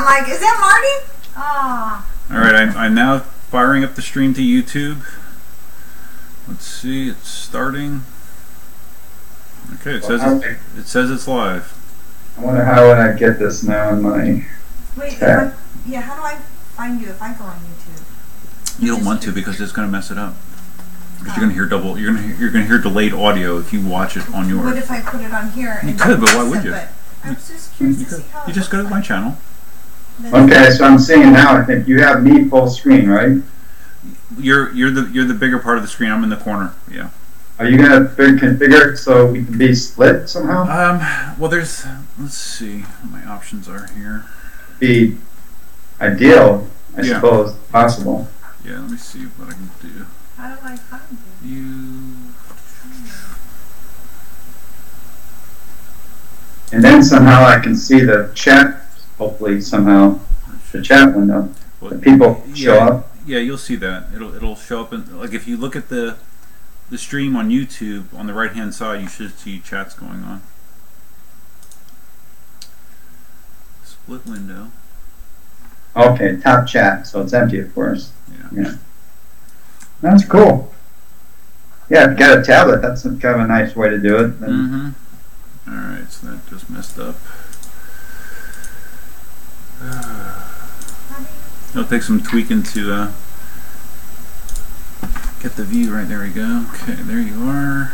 like, is that Marty? Ah. All right, I'm now firing up the stream to YouTube. Let's see, it's starting. Okay, it says it's live. I wonder how would I get this now in my tab. How do I find you if I go on YouTube? You don't want to because it's going to mess it up. Because you're going to hear double. You're going to hear delayed audio if you watch it on yours. What if I put it on here? You could, but why would you? I was just curious to see how. You just go to my channel. Okay, so I'm seeing now. I think you have me full screen, right? You're the bigger part of the screen. I'm in the corner. Yeah. Are you gonna configure it so we can be split somehow? Well, let's see what my options are here. Be ideal, I suppose, possible. Yeah, let me see what I can do. How do I find you? And then somehow I can see the chat. Hopefully, somehow the chat window. The people show up. Yeah, you'll see that. It'll show up in, like, if you look at the stream on YouTube on the right hand side, you should see chats going on. Split window. Okay, top chat, so it's empty, of course. Yeah. That's cool. Yeah, if you got a tablet, that's kind of a nice way to do it. Mm-hmm. All right, so that just messed up. It'll take some tweaking to get the view right. There we go. Okay, there you are.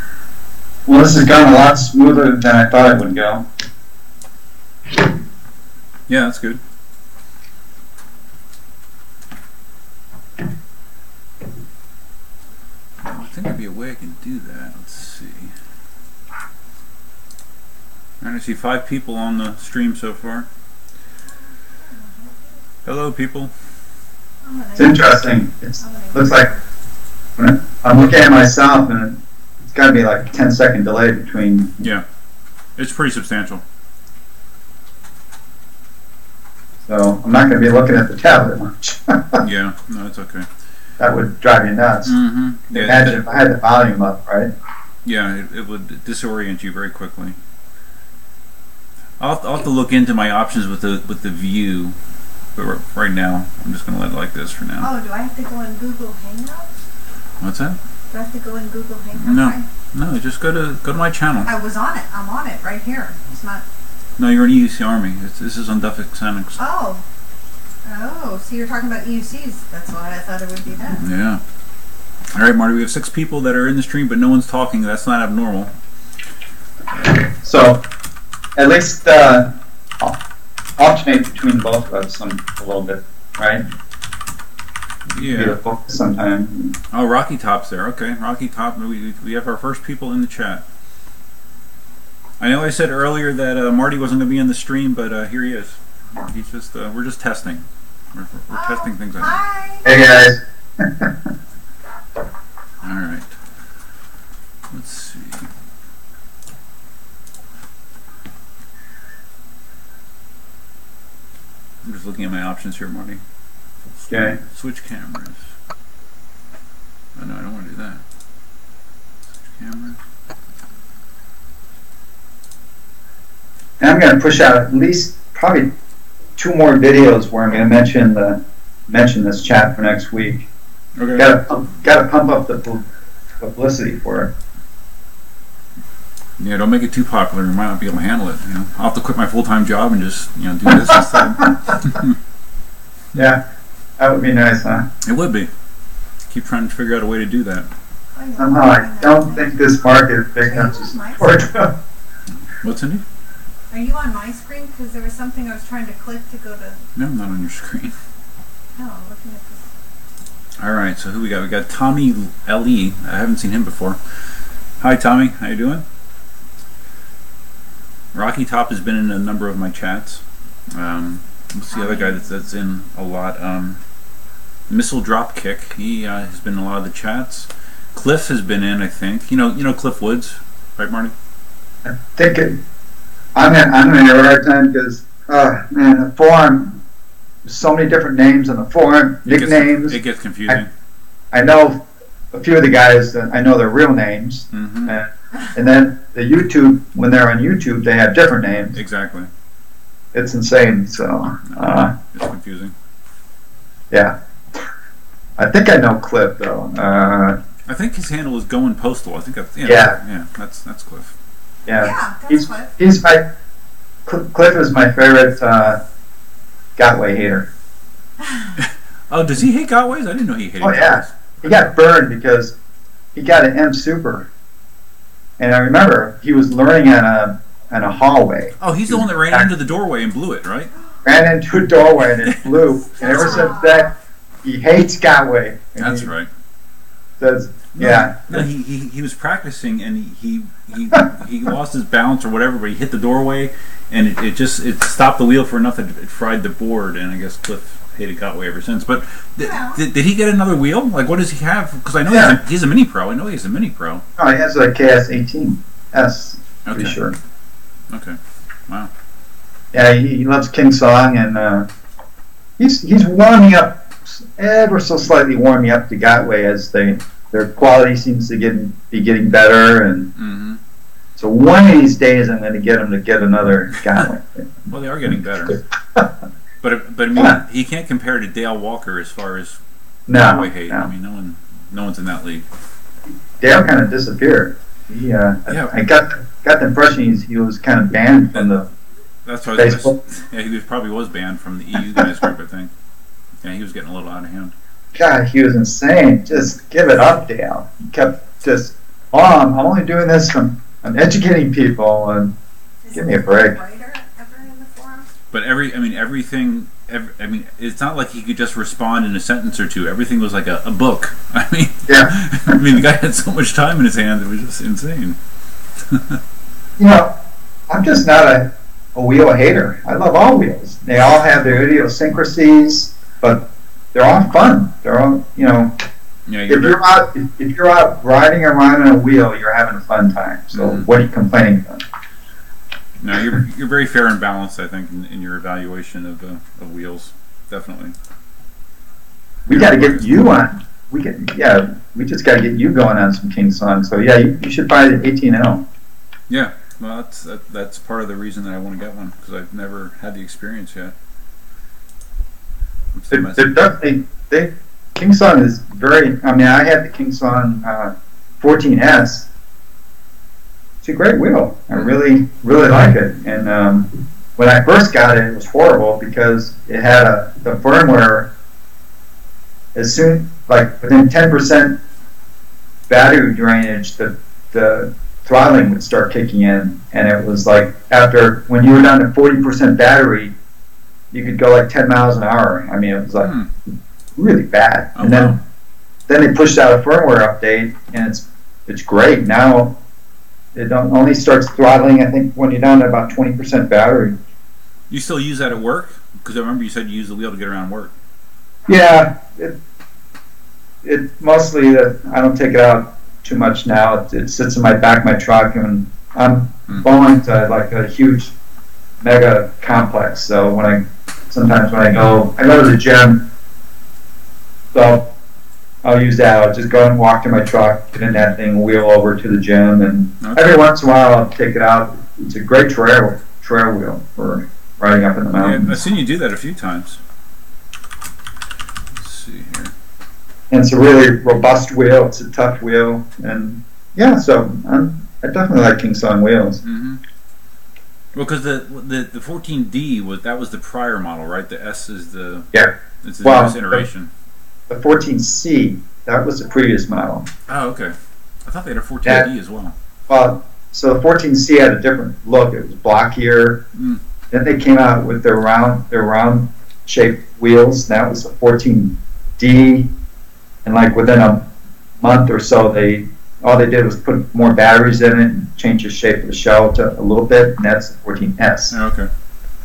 Well, this has gone a lot smoother than I thought it would go. Yeah, that's good. I think there'd be a way I can do that. Let's see. I see 5 people on the stream so far. Hello, people. It's interesting. It looks like when I'm looking at myself, and it's got to be like a 10-second delay between. Yeah, it's pretty substantial. So I'm not going to be looking at the tablet much. Yeah, no, it's okay. That would drive you nuts. Mm-hmm. Yeah, imagine if I had the volume up, right? Yeah, it would disorient you very quickly. I'll have to look into my options with the view, but right now I'm just going to let it like this for now. Oh, do I have to go in Google Hangouts? What's that? Do I have to go in Google Hangouts? No, just go to my channel. I was on it. I'm on it right here. It's not. No, you're in EUC Army. This is on Duffix. Oh, so you're talking about EUCs. That's why I thought it would be that. Yeah. All right, Marty, we have 6 people that are in the stream, but no one's talking. That's not abnormal. So, at least alternate between both of us a little bit, right? Yeah. Sometime. Oh, Rocky Top's there. Okay, Rocky Top. We have our first people in the chat. I know I said earlier that Marty wasn't going to be in the stream, but here he is. He's just we're just testing. We're testing things out. Hi. Hey guys. All right. Let's see. I'm just looking at my options here, Marty. Okay. Switch cameras. Oh no, I don't want to do that. Switch cameras. And I'm going to push out at least probably 2 more videos where I'm going to mention this chat for next week. Okay. Got to pump up the publicity for it. Yeah, don't make it too popular. You might not be able to handle it. You know, I'll have to quit my full-time job and just do this instead. Yeah, that would be nice, huh? It would be. Keep trying to figure out a way to do that. Somehow I don't think this market is big enough to support. What's in it? Are you on my screen? Because there was something I was trying to click to go to. No, I'm not on your screen. No, I'm looking at this. All right, so who we got? We got Tommy L.E. I haven't seen him before. Hi, Tommy. How you doing? Rocky Top has been in a number of my chats. What's the other guy that's in a lot? Missile Dropkick. He has been in a lot of the chats. Cliff has been in, I think. You know Cliff Woods, right, Marty? I think I'm having a hard time because, man, the forum, there's so many different names on the forum, nicknames. It gets confusing. I know a few of the guys that I know their real names, and then the YouTube, when they're on YouTube, they have different names. Exactly. it's insane. So it's confusing. Yeah, I think I know Cliff though. I think his handle is Going Postal. I think that's that's Cliff. Yeah, that's Cliff. He's my Cliff is my favorite Gotway hater. Oh, does he hate Gotways? I didn't know he hated. Oh yeah, Gotways. He got burned because he got an M Super, and I remember he was learning on a hallway. Oh, he's the one that ran into the doorway and blew it, right? Ran into a doorway and it blew. And ever since that, he hates Gotway. That's right. Says, No, he was practicing and he lost his balance or whatever, but he hit the doorway and it stopped the wheel for enough that it fried the board. And I guess Cliff hated Gotway ever since. But did he get another wheel? Like, what does he have? Because I know he's a mini pro. I know he's a mini pro. Oh, he has a KS18S. Pretty sure. Okay. Wow. Yeah, he loves KingSong, and he's warming up ever so slightly, warming up to Gotway as their quality seems to be getting better, and so one of these days I'm going to get him to get another Gotway. Well, they are getting better, but I mean, he can't compare to Dale Walker as far as Gotway hate. I mean, no one's in that league. Dale kind of disappeared. I got the impression he was kind of banned from the. That's what Facebook. He probably was banned from the EU guys group, I think. Yeah, he was getting a little out of hand. God, he was insane. Just give it up, Dale. He kept just, I'm only doing this. I'm educating people, and give me a break. But it's not like he could just respond in a sentence or two. Everything was like a book. I mean, the guy had so much time in his hands; it was just insane. I'm just not a wheel hater. I love all wheels. They all have their idiosyncrasies, but they're all fun. They're all, if you're out riding around on a wheel, you're having a fun time. So what are you complaining about? No, you're very fair and balanced, I think, in your evaluation of wheels. Definitely. We got to get you on. We just got to get you going on some KingSong. So you should buy the 18L. Yeah. Well, that's part of the reason that I want to get one, because I've never had the experience yet. They're definitely KingSong is very. I mean, I had the KingSong 14S. It's a great wheel. I really like it. And when I first got it, it was horrible because it had the firmware. As soon, like within 10% battery drainage, the throttling would start kicking in, and it was like when you were down to 40% battery, you could go like 10 miles an hour. I mean, it was like really bad. Oh, and then they pushed out a firmware update, and it's great now. It only starts throttling, I think, when you're down to about 20% battery. You still use that at work? Because I remember you said you use the wheel to get around work. Yeah, it mostly I don't take it out too much now. It sits in my back of my truck, and I'm going to like a huge mega complex. So sometimes when I go to the gym, so I'll use that. I'll just go and walk to my truck, get in that thing, wheel over to the gym, and every once in a while I'll take it out. It's a great trail wheel for riding up in the mountains. Yeah, I've seen you do that a few times. Let's see here. And it's a really robust wheel. It's a tough wheel, and so I definitely like KingSong wheels. Mm-hmm. Well, because the 14D was the prior model, right? The S is the it's the newest iteration. The 14C, that was the previous model. Oh, okay. I thought they had a 14D as well. Well, so the 14C had a different look. It was blockier. Then they came out with their round shaped wheels. That was the 14D, and like within a month or so, all they did was put more batteries in it and change the shape of the shell to a little bit, and that's the 14S. Oh, okay.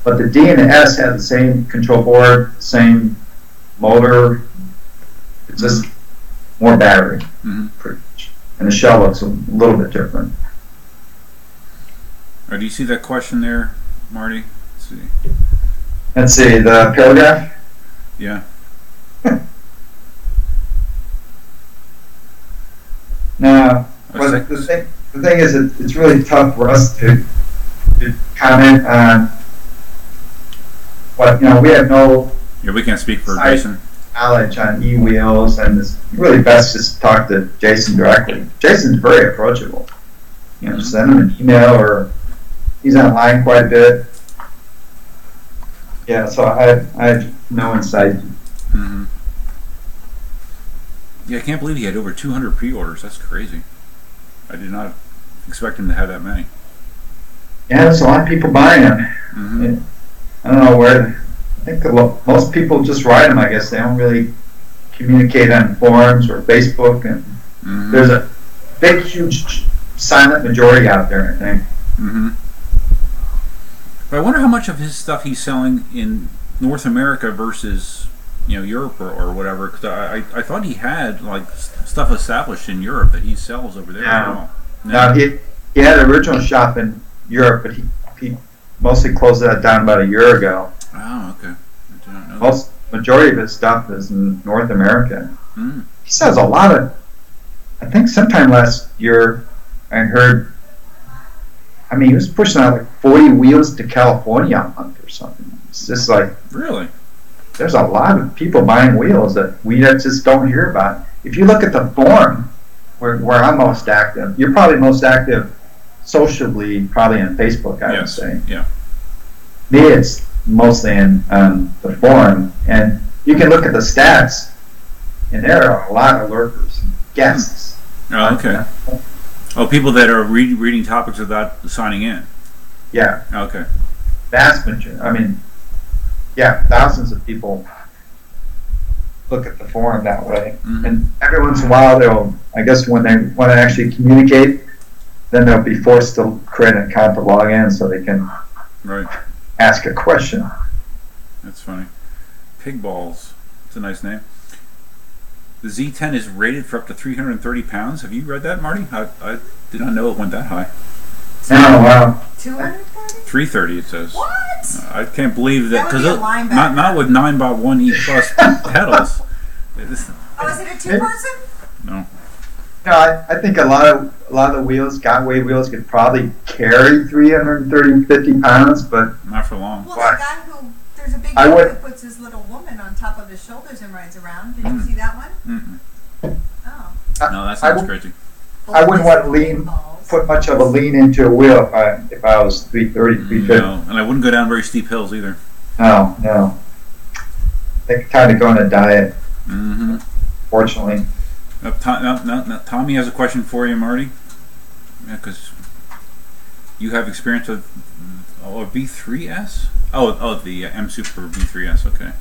But the D and the S had the same control board, same motor. It's just more battery, pretty much. And the shell looks a little bit different. Do you see that question there, Marty? Let's see, the paragraph? Yeah. Now, the thing is, it's really tough for us to comment on But we have no Yeah, we can't speak for side Jason. knowledge on e-wheels, and it's really best just to talk to Jason directly. Jason's very approachable. Send him an email, or he's online quite a bit. Yeah, so I have no insight. Mm-hmm. Yeah, I can't believe he had over 200 pre-orders. That's crazy. I did not expect him to have that many. Yeah, there's a lot of people buying them. Mm-hmm. I don't know where. I think most people just ride them. I guess they don't really communicate on forums or Facebook, and there's a big, huge, silent majority out there, I think. Mm-hmm. But I wonder how much of his stuff he's selling in North America versus Europe or whatever. Because I thought he had like stuff established in Europe that he sells over there as well. No, he had an original shop in Europe, but he mostly closed that down about a year ago. Oh, okay. I did not know. Majority of his stuff is in North America. Mm. He sells a lot of. I think sometime last year I heard. I mean, he was pushing out like 40 wheels to California a month or something. It's just like, really, there's a lot of people buying wheels that we just don't hear about. If you look at the forum where I'm most active, you're probably most active socially, probably on Facebook, I would say. Yeah. Me, it's mostly in the forum, and you can look at the stats, and there are a lot of lurkers and guests. Oh, okay. Oh, people that are reading topics without signing in. Yeah. Okay. Vast majority. I mean, yeah, thousands of people look at the forum that way. Mm-hmm. And every once in a while, they'll, I guess when they want to actually communicate, then they'll be forced to create an account to log in so they can ask a question. That's funny. Pig Balls. It's a nice name. The Z10 is rated for up to 330 pounds. Have you read that, Marty? I did not know it went that high. Oh, wow. 230? 330, it says. What? I can't believe that, because not with 9x1 E plus pedals. Oh, is it a two-person? No. No, I think a lot of the wheels, Gotway wheels, could probably carry 50 pounds, but not for long. Well, the guy there's a big guy who puts his little woman on top of his shoulders and rides around. Did you see that one? Mm-mm. Oh. No, that sounds crazy. I wouldn't want to put much of a lean into a wheel if I was 330, 350. No, and I wouldn't go down very steep hills either. No. I think kind of go on a diet. Mm-hmm. Fortunately. Tommy has a question for you, Marty. Yeah, because you have experience with a V3S. Oh, the M Super V3S. Okay.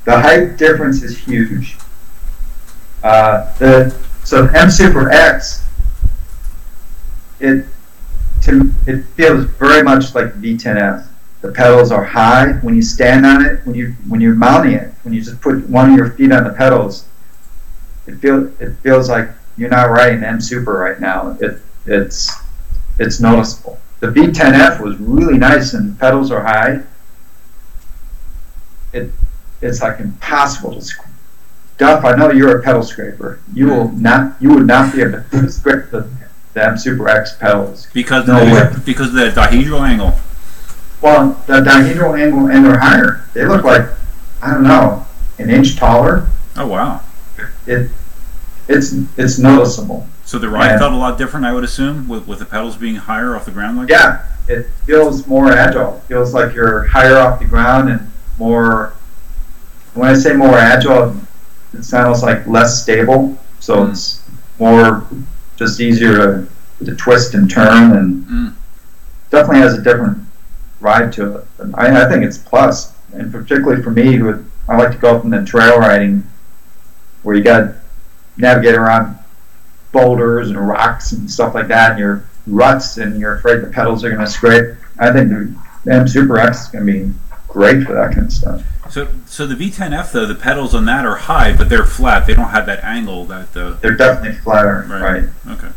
The height difference is huge. So M Super X, it feels very much like V10F. The pedals are high when you stand on it. When you're mounting it, when you just put one of your feet on the pedals, it feels like you're not riding M Super right now. It's noticeable. The V10F was really nice and the pedals are high. It's like impossible to Duff, I know you're a pedal scraper. You would not be able to scrape the M Super X pedals. Because of the dihedral angle. Well, the dihedral angle, and they're higher. They look like, I don't know, an inch taller. Oh wow. It's noticeable. So the ride felt a lot different, I would assume, with the pedals being higher off the ground like that? Yeah, it feels more agile. It feels like you're higher off the ground and more. When I say more agile, it sounds like less stable. So it's more just easier to twist and turn, and definitely has a different ride to it. And I think it's plus, and particularly for me, I like to go up in the trail riding, where you got to navigate around boulders and rocks and stuff like that, and your ruts, and you're afraid the pedals are going to scrape. I think the M Super X is going to be great for that kind of stuff. So the V10F though, the pedals on that are high, but they're flat. They don't have that angle that the. They're definitely flatter, right? Okay.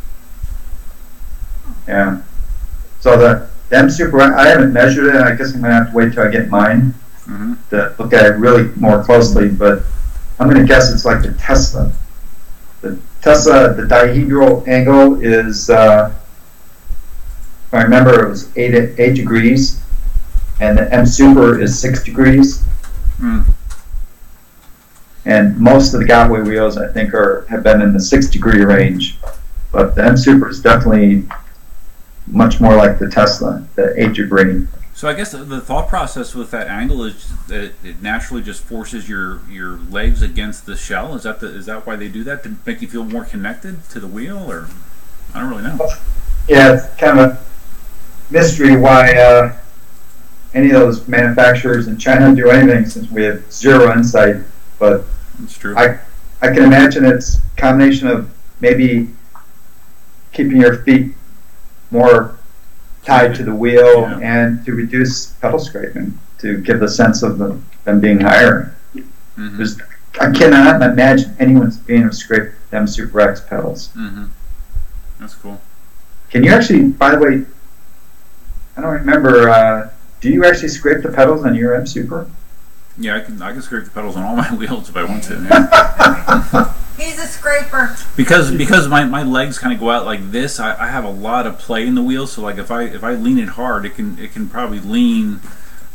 Yeah. So the M Super, I haven't measured it. I guess I'm going to have to wait till I get mine to look at it really more closely. But I'm going to guess it's like the Tesla. The Tesla, the dihedral angle is, if I remember, it was 8 degrees. and the M Super is 6 degrees. Mm. And most of the Gotway wheels, I think, have been in the 6-degree range. But the M Super is definitely much more like the Tesla, the 8-degree. So I guess the thought process with that angle is that it naturally just forces your legs against the shell. Is that why they do that, to make you feel more connected to the wheel, or I don't really know. Yeah, it's kind of a mystery why any of those manufacturers in China do anything, since we have zero insight. But that's true. I can imagine it's a combination of maybe keeping your feet more tied to the wheel, yeah, and to reduce pedal scraping, to give the sense of them being higher. Mm-hmm. I cannot imagine anyone's being able to scrape them Super X pedals. Mm-hmm. That's cool. Can you actually, by the way, I don't remember, do you actually scrape the pedals on your M Super? Yeah, I can scrape the pedals on all my wheels if I want to. Yeah. He's a scraper. Because my legs kind of go out like this, I have a lot of play in the wheel. So like if I lean it hard, it can probably lean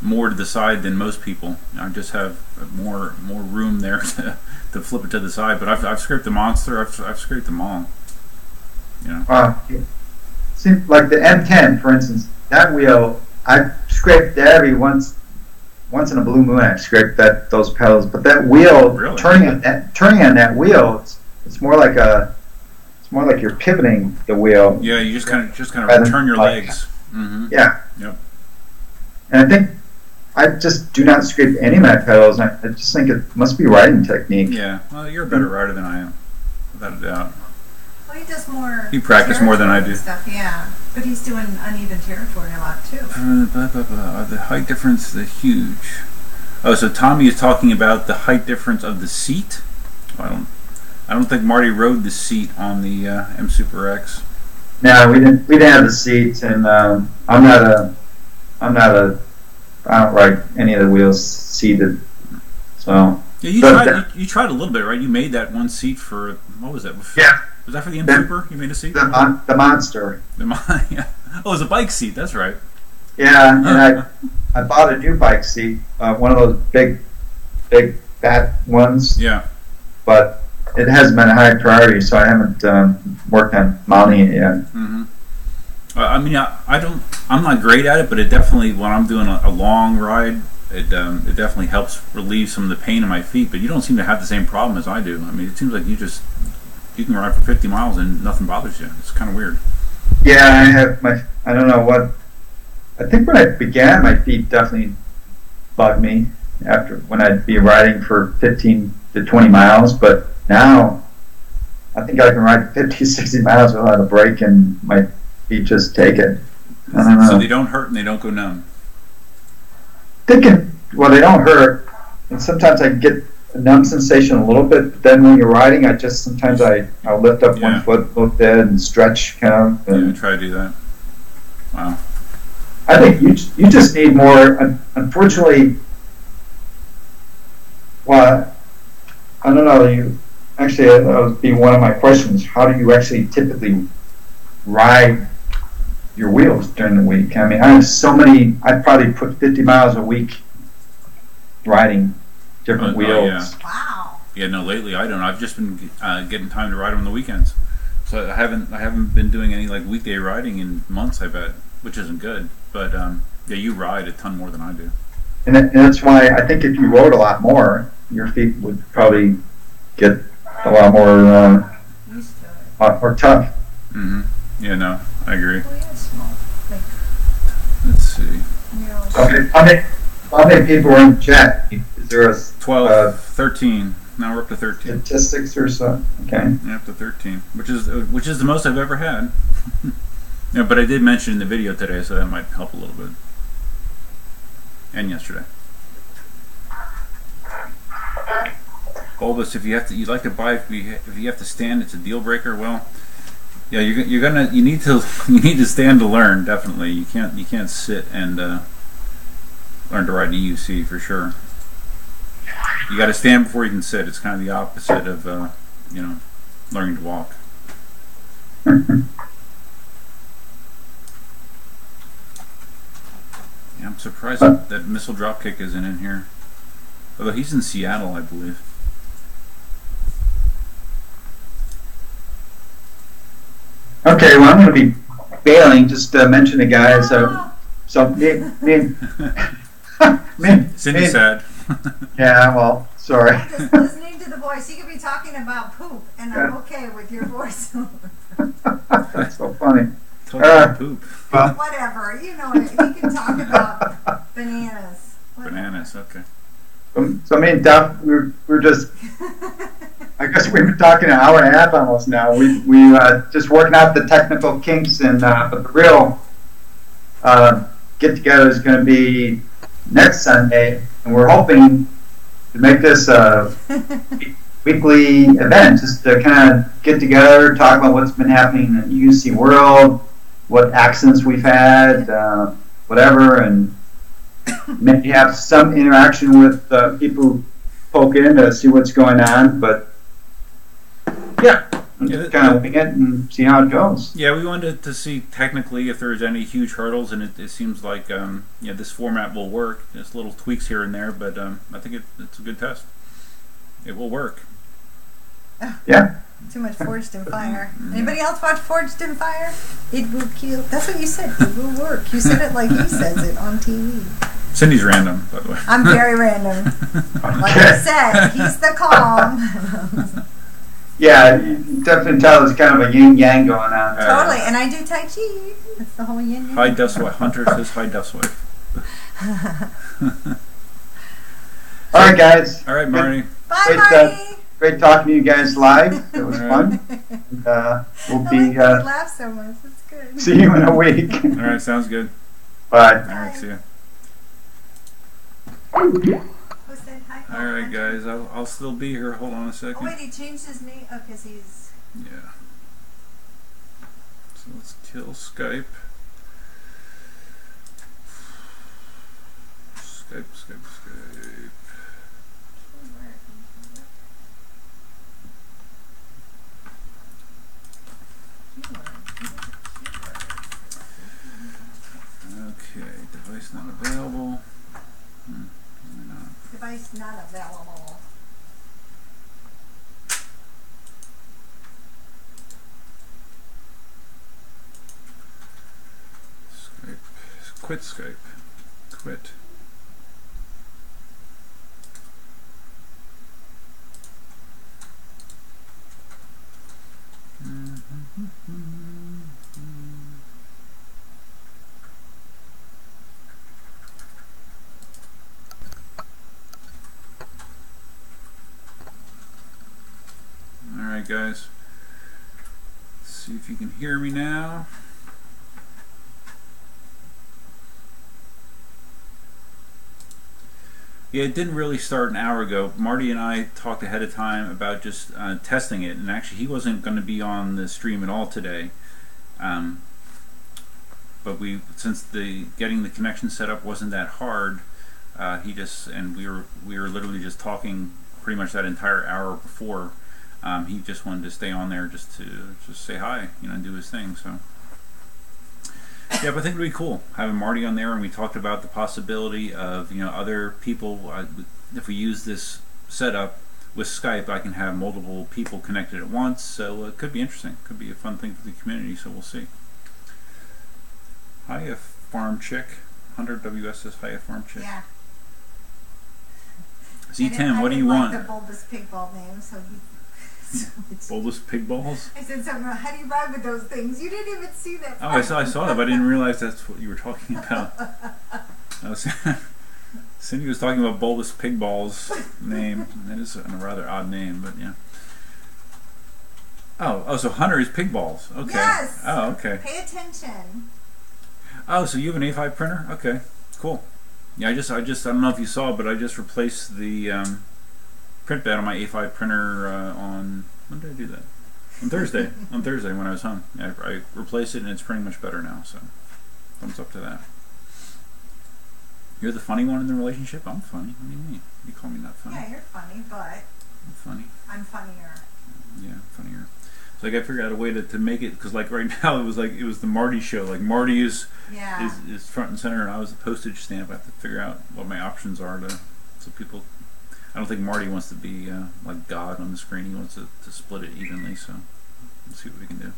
more to the side than most people. I just have more room there to flip it to the side. But I've scraped the Monster. I've scraped them all. You know. See, like the M10, for instance, that wheel, I've scraped that every once in a blue moon. I've scraped those pedals, but that wheel, really? turning on that wheel, it's more like you're pivoting the wheel. Yeah, you just kind of turn your legs. Mm-hmm. Yeah. Yep. And I think I just do not scrape any of my pedals. I just think it must be riding technique. Yeah. Well, you're a better rider than I am, without a doubt. Well, he does more. You practice more than I do. Stuff, yeah. But he's doing uneven territory a lot too. The height difference is huge. Oh, so Tommy is talking about the height difference of the seat. I don't think Marty rode the seat on the M Super X. No, we didn't have the seats, and I don't ride any of the wheels seated. So yeah, you tried a little bit, right? You made that one seat for, what was that? Yeah. Was that for the M Super? You made a seat? The Monster. Yeah. Oh, it was a bike seat. That's right. Yeah, and I bought a new bike seat, one of those big fat ones. Yeah. But it hasn't been a high priority, so I haven't worked on mounting it yet. Mm-hmm. I mean, I'm not great at it, but it definitely, when I'm doing a long ride, it definitely helps relieve some of the pain in my feet. But you don't seem to have the same problem as I do. I mean, it seems like you can ride for 50 miles and nothing bothers you. It's kind of weird. Yeah, I don't know what. I think when I began, my feet definitely bugged me when I'd be riding for 15 to 20 miles. But now, I think I can ride 50, 60 miles without a break, and my feet just take it. I don't know. So they don't hurt and they don't go numb. They don't hurt, and sometimes I get a numb sensation a little bit. But then when you're riding, I'll lift up one foot a little bit and stretch, kind of. Yeah, try to do that. Wow. I think you just need more. Unfortunately, well, I don't know. That would be one of my questions. How do you actually typically ride your wheels during the week? I mean, I have so many. I probably put 50 miles a week riding different wheels. Yeah. Wow. Yeah, no. Lately, I don't. I've just been getting time to ride on the weekends, so I haven't been doing any like weekday riding in months. I bet, which isn't good. But yeah, you ride a ton more than I do. And that's why I think if you rode a lot more, your feet would probably get a lot more tough. Mm-hmm. Yeah, no, I agree. Well, yeah, small. Let's see. How many people are in the chat? Is there a 12, 13. Now we're up to 13. Statistics or so? Okay. Yeah, up to 13, which is the most I've ever had. Yeah, but I did mention in the video today, so that might help a little bit. And yesterday. Bulbous, if you like to buy, if you have to stand, it's a deal breaker. Well, yeah, you need to stand to learn. Definitely, you can't sit and learn to ride an EUC for sure. You got to stand before you can sit. It's kind of the opposite of learning to walk. Yeah, I'm surprised that missile dropkick isn't in here. Although he's in Seattle, I believe. Okay, well, I'm going to be bailing. Just to mention the guys. Cindy's sad. Yeah, well, sorry. I'm just listening to the voice. He could be talking about poop, and I'm okay with your voice. That's so funny. Talking about poop. Well, whatever, you know, he can talk about bananas. Whatever. Bananas, okay. So me and Duff, we're just, I guess we've been talking an hour and a half almost now. We just working out the technical kinks, and but the real get together is going to be next Sunday, and we're hoping to make this a weekly event, just to kind of get together, talk about what's been happening in the UC world, what accidents we've had, whatever, and maybe have some interaction with people who poke in to see what's going on. But yeah, just kind of wing it and see how it goes. Yeah, we wanted to see technically if there's any huge hurdles, and it seems like this format will work. There's little tweaks here and there, but I think it's a good test. It will work. Yeah. Too much Forged in Fire. Anybody else watch Forged in Fire? It will kill. That's what you said. It will work. You said it like he says it on TV. Cindy's random, by the way. I'm very random. Like I said, he's the calm. Yeah, you definitely tell there's kind of a yin yang going on. Totally, and I do Tai Chi. That's the whole yin yang. Hi, Dustwife. Hunter says hi, Dustwife. All right, guys. All right, Marty. Bye, Marty. Great talking to you guys live. It was fun. And, we'll be. You laugh so much. It's good. See you in a week. All right, sounds good. Bye. All right, see ya. Who said hi? All right, guys. I'll still be here. Hold on a second. Oh wait, he changed his name. Oh, because he's. Yeah. So let's kill Skype. Skype. Okay, device not available. Why not? Device not available. Skype. Quit Skype. Quit. Alright guys, let's see if you can hear me now. Yeah, it didn't really start an hour ago. Marty and I talked ahead of time about just testing it, and actually he wasn't going to be on the stream at all today. But since getting the connection set up wasn't that hard, we were literally just talking pretty much that entire hour before. He just wanted to stay on there just to say hi, and do his thing. So yeah, but I think it'd be cool having Marty on there, and we talked about the possibility of other people. If we use this setup with Skype, I can have multiple people connected at once. So it could be interesting. Could be a fun thing for the community. So we'll see. Hiya, Farm Chick. 100 WS says hiya, Farm Chick. Yeah. Z10, what do you want? I didn't like the bulbous pig ball name, so Bulbous pig balls? I said something about, how do you ride with those things? You didn't even see that. Oh, I saw that, but I didn't realize that's what you were talking about. Cindy was talking about Bulbous Pig Balls name. That is a rather odd name, but yeah. Oh, so Hunter is Pig Balls. Okay. Yes. Oh, okay. Pay attention. Oh, so you have an A5 printer? Okay, cool. Yeah, I don't know if you saw, but I just replaced the print bed on my A5 printer on, when did I do that? On Thursday. On Thursday when I was home. Yeah, I replaced it and it's printing much better now, so thumbs up to that. You're the funny one in the relationship? I'm funny. What do you mean? You call me not funny. Yeah, you're funny, but I'm funny. I'm funnier. Yeah, funnier. So I got to figure out a way to make it, because like right now it was the Marty show. Like Marty is front and center, and I was the postage stamp. I have to figure out what my options are so people. I don't think Marty wants to be like God on the screen. He wants to split it evenly. So let's see what we can do.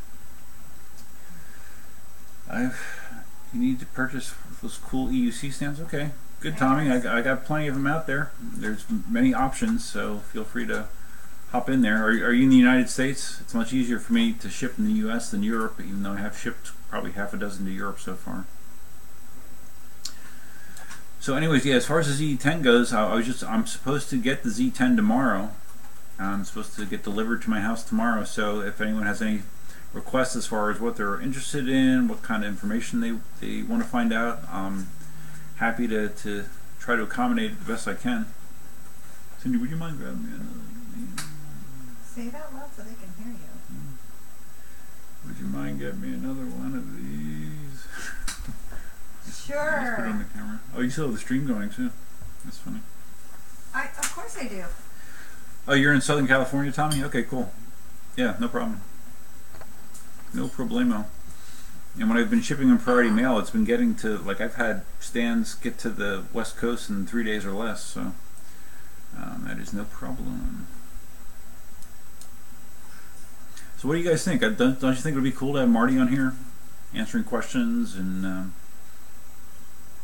You need to purchase those cool EUC stamps. Okay, good, Tommy. I got plenty of them out there. There's many options, so feel free to hop in there. Are you in the United States? It's much easier for me to ship in the U.S. than Europe, even though I have shipped probably half a dozen to Europe so far. So anyways, yeah, as far as the Z10 goes, I'm supposed to get the Z10 tomorrow. I'm supposed to get delivered to my house tomorrow. So if anyone has any requests as far as what they're interested in, what kind of information they want to find out, I'm happy to try to accommodate it the best I can. Cindy, would you mind grabbing me another? Say it out loud so they can hear you. Would you mind getting me another one of these? Sure. Just put it on the camera. Oh, you still have the stream going too. That's funny. Of course I do. Oh, you're in Southern California, Tommy? Okay, cool. Yeah, no problem. No problemo. And when I've been shipping in priority mail, it's been getting to, like, I've had stands get to the West Coast in 3 days or less, so that is no problem. So what do you guys think? Don't you think it would be cool to have Marty on here answering questions, and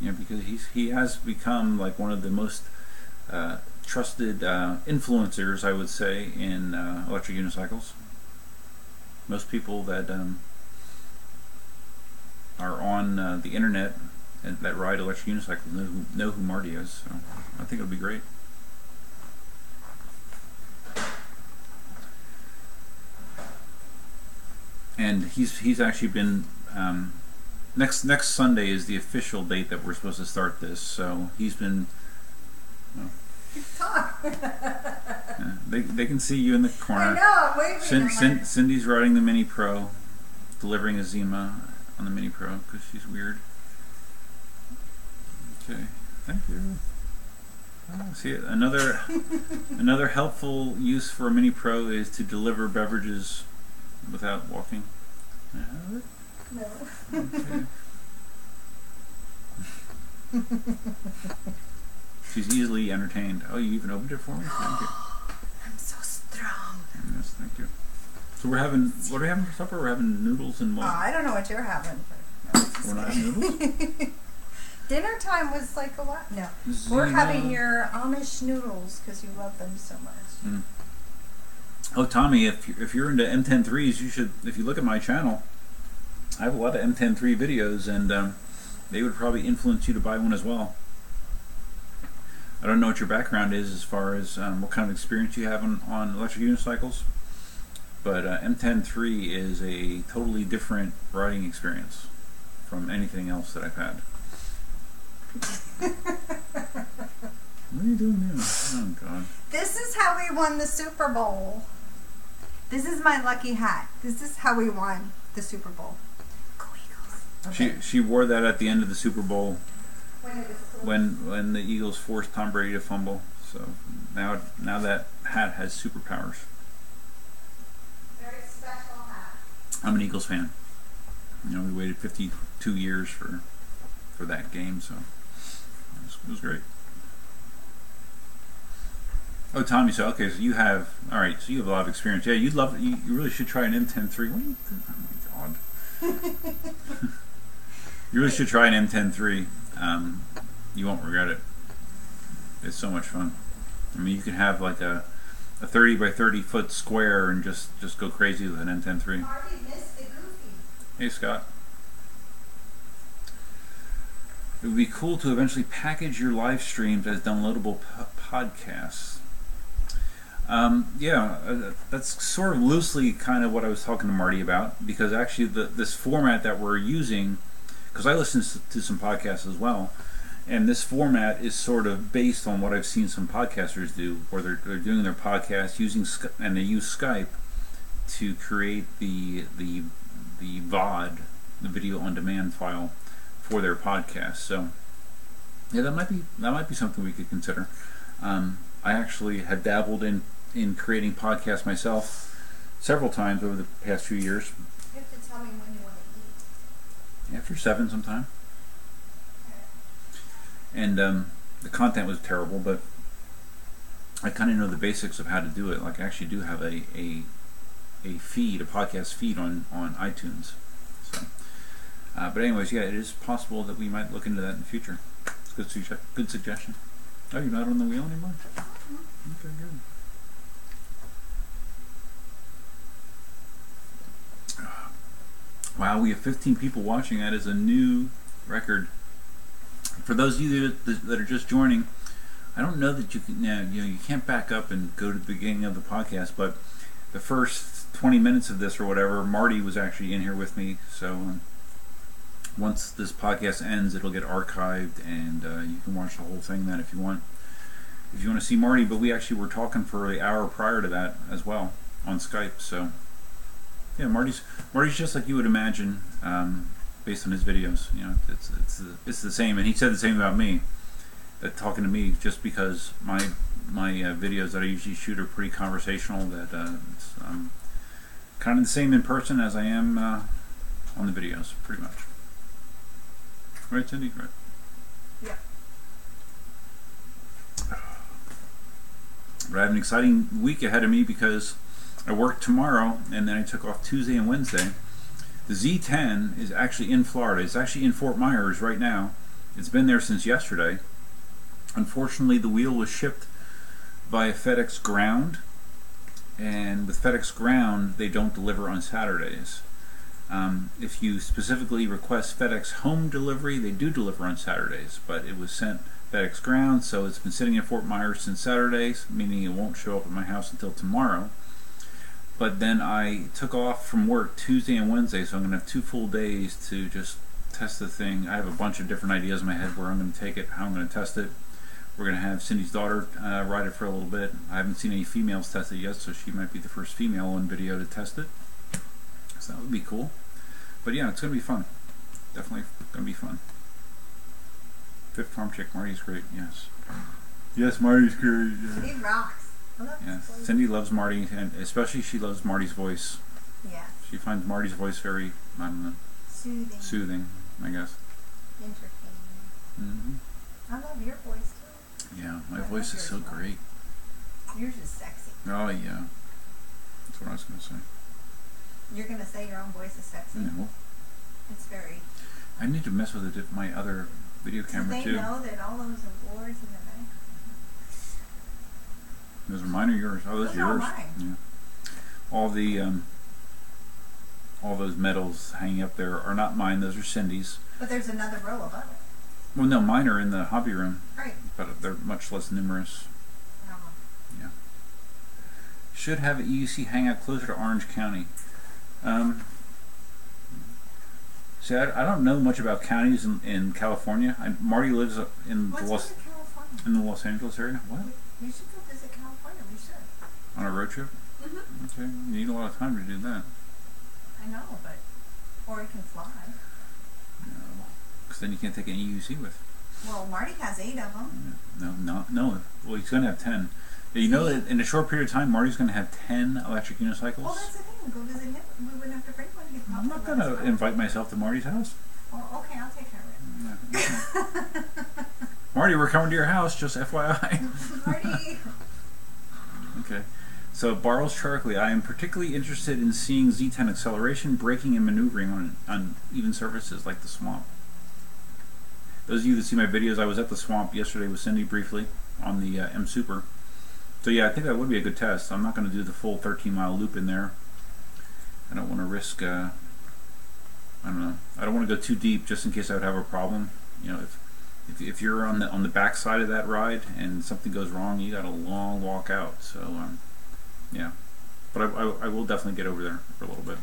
because he has become like one of the most trusted influencers, I would say, in electric unicycles. Most people that are on the internet and that ride electric unicycles know who Marty is. So I think it'll be great. And he's actually been next Sunday is the official date that we're supposed to start this. So he's been. Talk. They can see you in the corner. I know. Wait. Cindy's riding the Mini Pro, delivering a Zima on the Mini Pro because she's weird. Okay, thank you. See, another helpful use for a Mini Pro is to deliver beverages without walking. No. Okay. She's easily entertained. Oh, you even opened it for me? Thank you. I'm so strong. Yes, thank you. So what are we having for supper? We're having noodles and what? I don't know what you're having. But we're not having noodles? Dinner time was like a lot. No. We're having your Amish noodles because you love them so much. Mm. Oh, Tommy, if you're into M10.3s, you should, if you look at my channel, I have a lot of M10.3 videos, and they would probably influence you to buy one as well. I don't know what your background is as far as what kind of experience you have on electric unicycles, but M10.3 is a totally different riding experience from anything else that I've had. What are you doing now? Oh, God. This is how we won the Super Bowl. This is my lucky hat. This is how we won the Super Bowl. Go Eagles. Okay. She wore that at the end of the Super Bowl when the Eagles forced Tom Brady to fumble. So now that hat has superpowers. Very special hat. I'm an Eagles fan. You know, we waited 52 years for that game, so it was great. Oh, Tommy, so okay, so you have, all right, so you have a lot of experience. Yeah, you really should try an M10.3. What are you doing? Oh my God. You really should try an M10.3. You won't regret it. It's so much fun. I mean, you can have like a 30 by 30 foot square and just go crazy with an M10.3. Harvey missed the Goofy. Hey, Scott. It would be cool to eventually package your live streams as downloadable podcasts. That's sort of loosely kind of what I was talking to Marty about, because actually this format that we're using, because I listen to some podcasts as well, and this format is sort of based on what I've seen some podcasters do, where they're doing their podcast using and they use Skype to create the VOD, the video on demand file for their podcast. So yeah, that might be something we could consider. I actually had dabbled in creating podcasts myself several times over the past few years. You have to tell me when you want to eat. After 7 sometime. And the content was terrible, but I kind of know the basics of how to do it. Like I actually do have a feed, a podcast feed on iTunes. So, but anyways, yeah, it is possible that we might look into that in the future. It's a good suggestion. Oh, you're not on the wheel anymore? Okay, good. Wow, we have 15 people watching. That is a new record. For those of you that are just joining, I don't know that you can, you can't back up and go to the beginning of the podcast, but the first 20 minutes of this or whatever, Marty was actually in here with me. So once this podcast ends, it'll get archived, and you can watch the whole thing then if you want. If you want to see Marty, but we actually were talking for the hour prior to that as well on Skype. So yeah, Marty's just like you would imagine, based on his videos. You know, it's the same, and he said the same about me. That talking to me, just because my videos that I usually shoot are pretty conversational, that I'm kind of the same in person as I am on the videos, pretty much. Right, Cindy? Right. Yeah. But I have an exciting week ahead of me because I work tomorrow, and then I took off Tuesday and Wednesday. The Z10 is actually in Florida. It's actually in Fort Myers right now. It's been there since yesterday. Unfortunately, the wheel was shipped via FedEx Ground, and with FedEx Ground, they don't deliver on Saturdays. If you specifically request FedEx Home Delivery, they do deliver on Saturdays, but it was sent FedEx Ground, so it's been sitting in Fort Myers since Saturdays, meaning it won't show up at my house until tomorrow. But then I took off from work Tuesday and Wednesday, so I'm going to have 2 full days to just test the thing. I have a bunch of different ideas in my head where I'm going to take it, how I'm going to test it. We're going to have Cindy's daughter ride it for a little bit. I haven't seen any females test it yet, so she might be the first female on video to test it. So that would be cool. But yeah, it's going to be fun. Definitely going to be fun. Fifth Farm Chick, Marty's great, yes. Yes, Marty's great. Yeah. He rocks. I love Yeah, his voice. Cindy loves Marty, and especially she loves Marty's voice. Yeah. She finds Marty's voice very, I don't know, soothing, I guess. Entertaining. I love your voice too. Yeah, my voice is so great. Yours is sexy. Oh yeah, that's what I was going to say. You're going to say your own voice is sexy? No. It's very... I need to mess with my other video camera Do too. they know that all those awards in the back? Those are mine or yours? Oh, those are yours. Mine. Yeah. All those medals hanging up there are not mine. Those are Cindy's. But there's another row above it. Well, no, mine are in the hobby room. Right. But they're much less numerous. Yeah. Should have an EUC hangout closer to Orange County. See, I don't know much about counties in California. Marty lives in the Los Angeles area. What? We should go visit California. We should. On a road trip? Mm-hmm. Okay. You need a lot of time to do that. I know, but... Or you can fly. No. Because then you can't take an EUC with. Well, Marty has 8 of them. No. Well, he's going to have 10. You know that in a short period of time, Marty's going to have 10 electric unicycles? Well, that's the thing. We go visit him. We wouldn't have to bring one to get I'm not going to invite myself to Marty's house. Well, okay, I'll take care of it. Marty, we're coming to your house, just FYI. Marty! Okay. So, Barles Charkley, I am particularly interested in seeing Z10 acceleration, braking, and maneuvering on even surfaces like the swamp. Those of you that see my videos, I was at the swamp yesterday with Cindy briefly on the M Super. So yeah, I think that would be a good test. I'm not going to do the full 13-mile loop in there. I don't want to risk, I don't know. I don't want to go too deep just in case I would have a problem. You know, if you're on the back side of that ride and something goes wrong, you got a long walk out. So yeah, but I will definitely get over there for a little bit.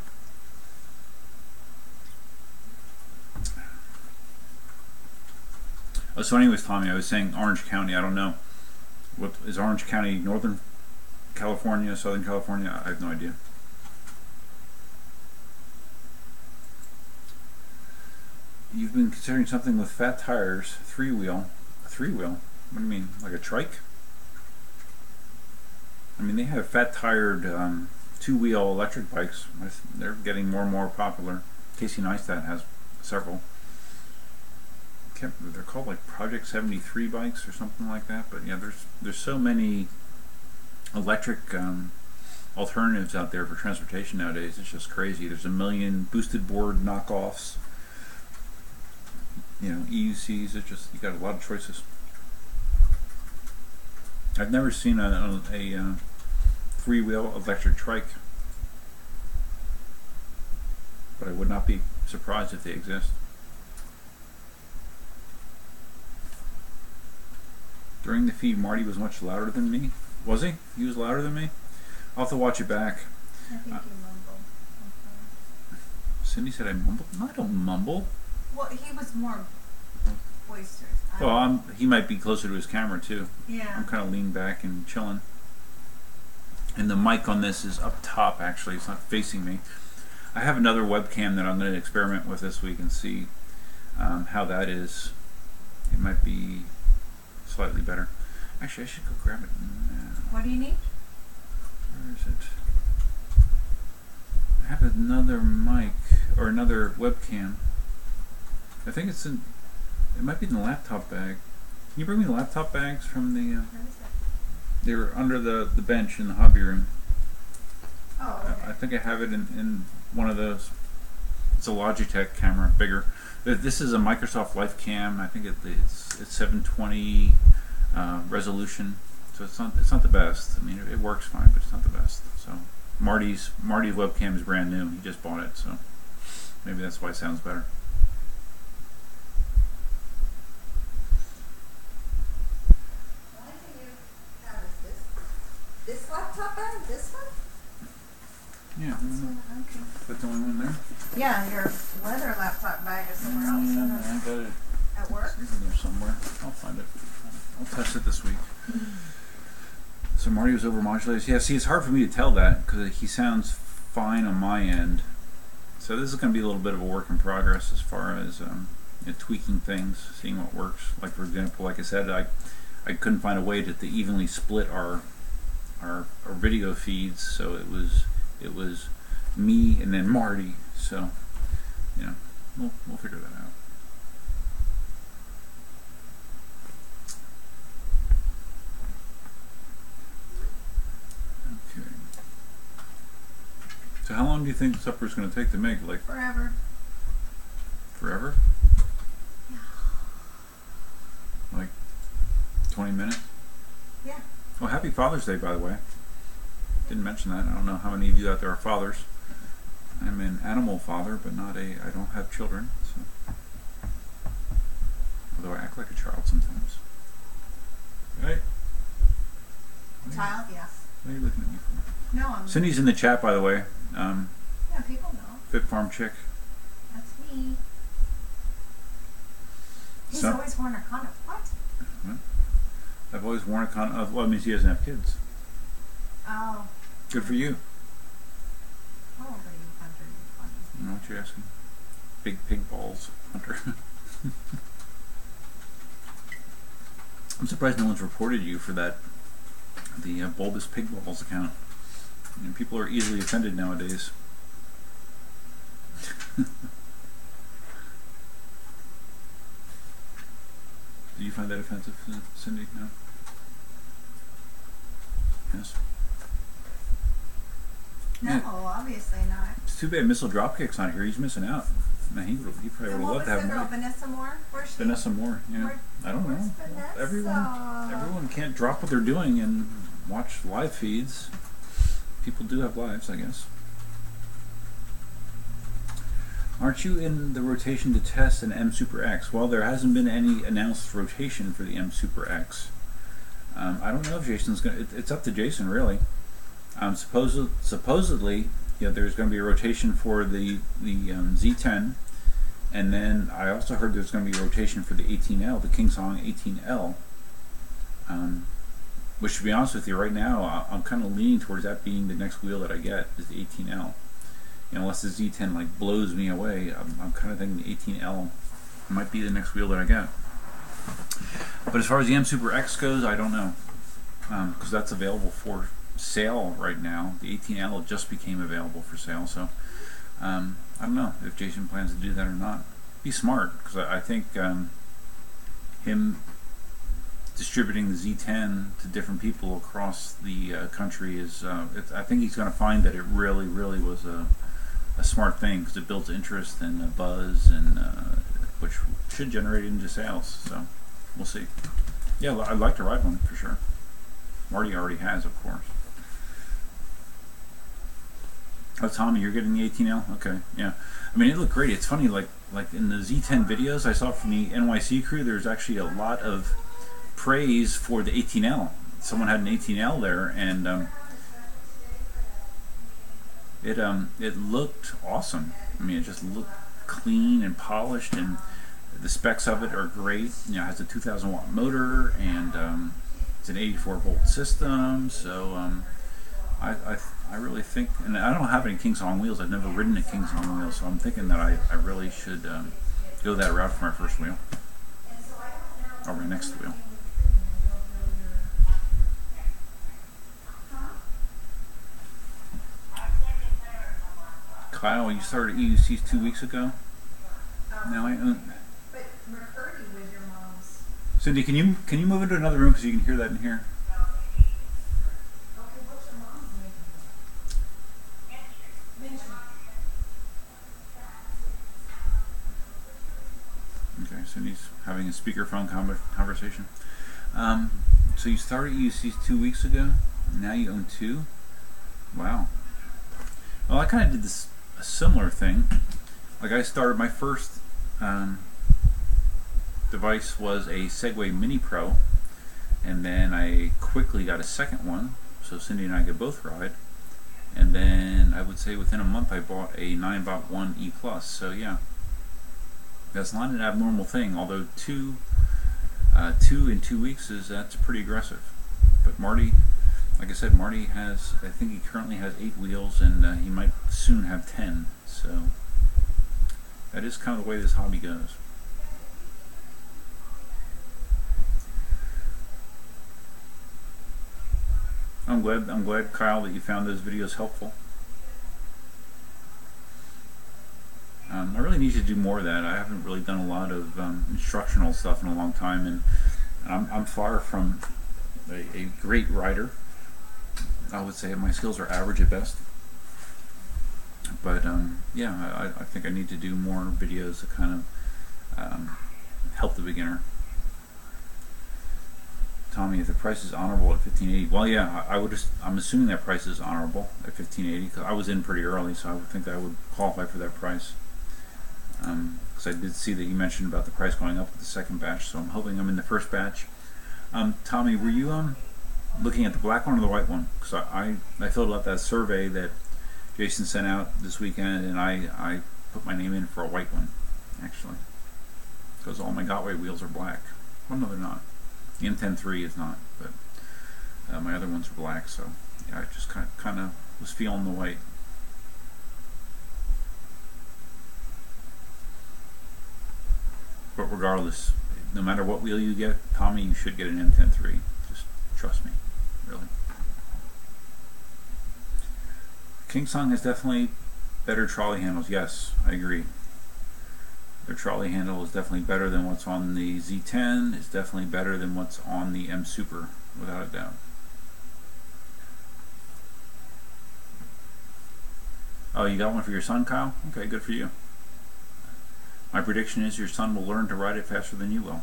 Oh, so anyways, Tommy, I was saying Orange County. I don't know. What is Orange County? Northern California, Southern California? I have no idea. You've been considering something with fat tires, 3-wheel. A 3-wheel? What do you mean? Like a trike? I mean, they have fat tired two-wheel electric bikes. They're getting more and more popular. Casey Neistat has several. They're called like Project 73 bikes or something like that. But yeah, there's so many electric alternatives out there for transportation nowadays. It's just crazy. There's a million boosted board knockoffs. You know, EUCs. It's just, you got a lot of choices. I've never seen a three-wheel electric trike, but I would not be surprised if they exist. During the feed, Marty was much louder than me. Was he? He was louder than me? I'll have to watch it back. I think you mumbled. Cindy said I mumbled. No, I don't mumble. Well, he was more boisterous. Well, he might be closer to his camera too. Yeah. I'm kind of leaning back and chilling. And the mic on this is up top, actually. It's not facing me. I have another webcam that I'm going to experiment with this week and see how that is. It might be slightly better. Actually, I should go grab it now. What do you need? Where is it? I have another mic, or another webcam. I think it's in, it might be in the laptop bag. Can you bring me the laptop bags from the, Where is it? they were under the bench in the hobby room. Oh, okay. I think I have it in one of those. It's a Logitech camera, bigger. This is a Microsoft LifeCam. I think it's 720 resolution, so it's not the best. I mean, it works fine, but it's not the best. So Marty's webcam is brand new. He just bought it, so maybe that's why it sounds better. Why do you have this laptop bag? This one? Yeah. Okay. That's the only one there. Yeah, your leather laptop bag is somewhere else. I got it. At work? It's in there somewhere. I'll find it. I'll test it this week. So Marty was over modulated. Yeah, see, it's hard for me to tell that because he sounds fine on my end. So this is going to be a little bit of a work in progress as far as tweaking things, seeing what works. Like for example, like I said, I couldn't find a way to evenly split our video feeds, so it was me and then Marty. So yeah, we'll figure that out. Okay. So how long do you think supper's going to take to make? Like Forever. forever? Yeah. Like 20 minutes? Yeah. Oh, happy Father's Day, by the way. Didn't mention that. I don't know how many of you out there are fathers. I'm an animal father, but I don't have children. So. Although I act like a child sometimes. Right? Child, yes. What are you looking at me for? No, I'm. Cindy's in the chat, by the way. Yeah, people know. Fit Farm Chick. That's me. He's So- always worn a condom. What? I've always worn a condom. Well, it means he doesn't have kids. Oh. Good for you. How old are you, Hunter? You're funny. I know what you're asking. Big pig balls, Hunter. I'm surprised no one's reported you for that. The bulbous pig balls account. And people are easily offended nowadays. Do you find that offensive, Cindy? No? Yes? No, Yeah. obviously not. It's too bad Missile Dropkick's not here. He's missing out. Man, he probably And would have what loved was to have the girl, him. Vanessa Moore? Where's she? Vanessa Moore, yeah. Where- I don't where's know. Vanessa? Everyone can't drop what they're doing and watch live feeds. People do have lives, I guess. Aren't you in the rotation to test an M Super X? Well, there hasn't been any announced rotation for the M Super X. I don't know if Jason's going to... It's up to Jason, really. Supposedly, yeah, there's going to be a rotation for the Z10. And then I also heard there's going to be a rotation for the 18L, the KingSong 18L. Which, to be honest with you, right now, I'm kind of leaning towards that being the next wheel that I get, is the 18L. Unless the Z10 like blows me away, I'm kind of thinking the 18L might be the next wheel that I get. But as far as the M Super X goes, I don't know, because that's available for sale right now. The 18L just became available for sale, so I don't know if Jason plans to do that or not. Be smart, because I think him distributing the Z10 to different people across the country is, I think he's going to find that it really, really was a smart thing, because it builds interest and buzz, and which should generate into sales. So we'll see. Yeah, I'd like to ride one for sure. Marty already has, of course. Oh, Tommy, you're getting the 18L? Okay, yeah. I mean, it looked great. It's funny, like in the Z10 videos I saw from the NYC crew, there's actually a lot of praise for the 18L. Someone had an 18L there, and it looked awesome. I mean, it just looked clean and polished, and the specs of it are great. You know, it has a 2,000 watt motor, and it's an 84 volt system. So I really think, and I don't have any KingSong wheels. I've never ridden a KingSong wheel, so I'm thinking that I really should go that route for my first wheel, or my next wheel. Kyle, you started EUCs 2 weeks ago. Now I own. But McCurdy was your mom's. Cindy, can you move into another room because you can hear that in here? Okay, what's your mom's name? Okay, Cindy's having a speakerphone conversation. So you started EUCs 2 weeks ago. Now you own 2. Wow. Well, I kind of did a similar thing. Like, I started my first device was a Segway Mini Pro, and then I quickly got a second one, so Cindy and I could both ride. And then I would say within a month I bought a 9-Bot 1 E+. So yeah, that's not an abnormal thing. Although two in 2 weeks that's pretty aggressive. But Marty, like I said, Marty has, I think he currently has 8 wheels, and he might soon have 10. So that is kind of the way this hobby goes. I'm glad, Kyle, that you found those videos helpful. I really need to do more of that. I haven't really done a lot of instructional stuff in a long time, and I'm far from a great rider. I would say my skills are average at best. But yeah, I think I need to do more videos to kind of help the beginner. Tommy, if the price is honorable at 1580, well, yeah, I'm assuming that price is honorable at 1580 because I was in pretty early, so I would think that I would qualify for that price. Because I did see that you mentioned about the price going up with the second batch, so I'm hoping I'm in the first batch. Tommy, were you looking at the black one or the white one? Because I filled out that survey that Jason sent out this weekend, and I put my name in for a white one, actually, because all my Gotway wheels are black. Well, no, they're not. The M10-3 is not, but my other ones are black, so yeah, I just kind of was feeling the white. But regardless, no matter what wheel you get, Tommy, you should get an M10-3. Just trust me, really. KingSong has definitely better trolley handles. Yes, I agree. Their trolley handle is definitely better than what's on the Z10. It's definitely better than what's on the M Super, without a doubt. Oh, you got one for your son, Kyle? Okay, good for you. My prediction is your son will learn to ride it faster than you will.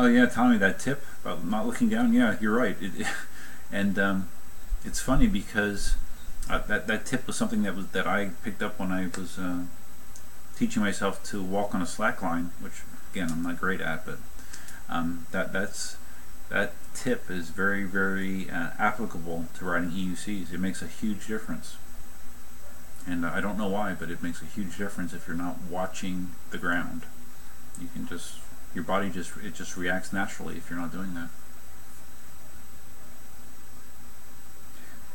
Oh yeah, Tommy, that tip about not looking down. Yeah, you're right. And it's funny because that tip was something that I picked up when I was teaching myself to walk on a slack line, which again I'm not great at, but that tip is very, very applicable to riding EUCs. It makes a huge difference, and I don't know why, but it makes a huge difference if you're not watching the ground. You can just, your body just reacts naturally if you're not doing that.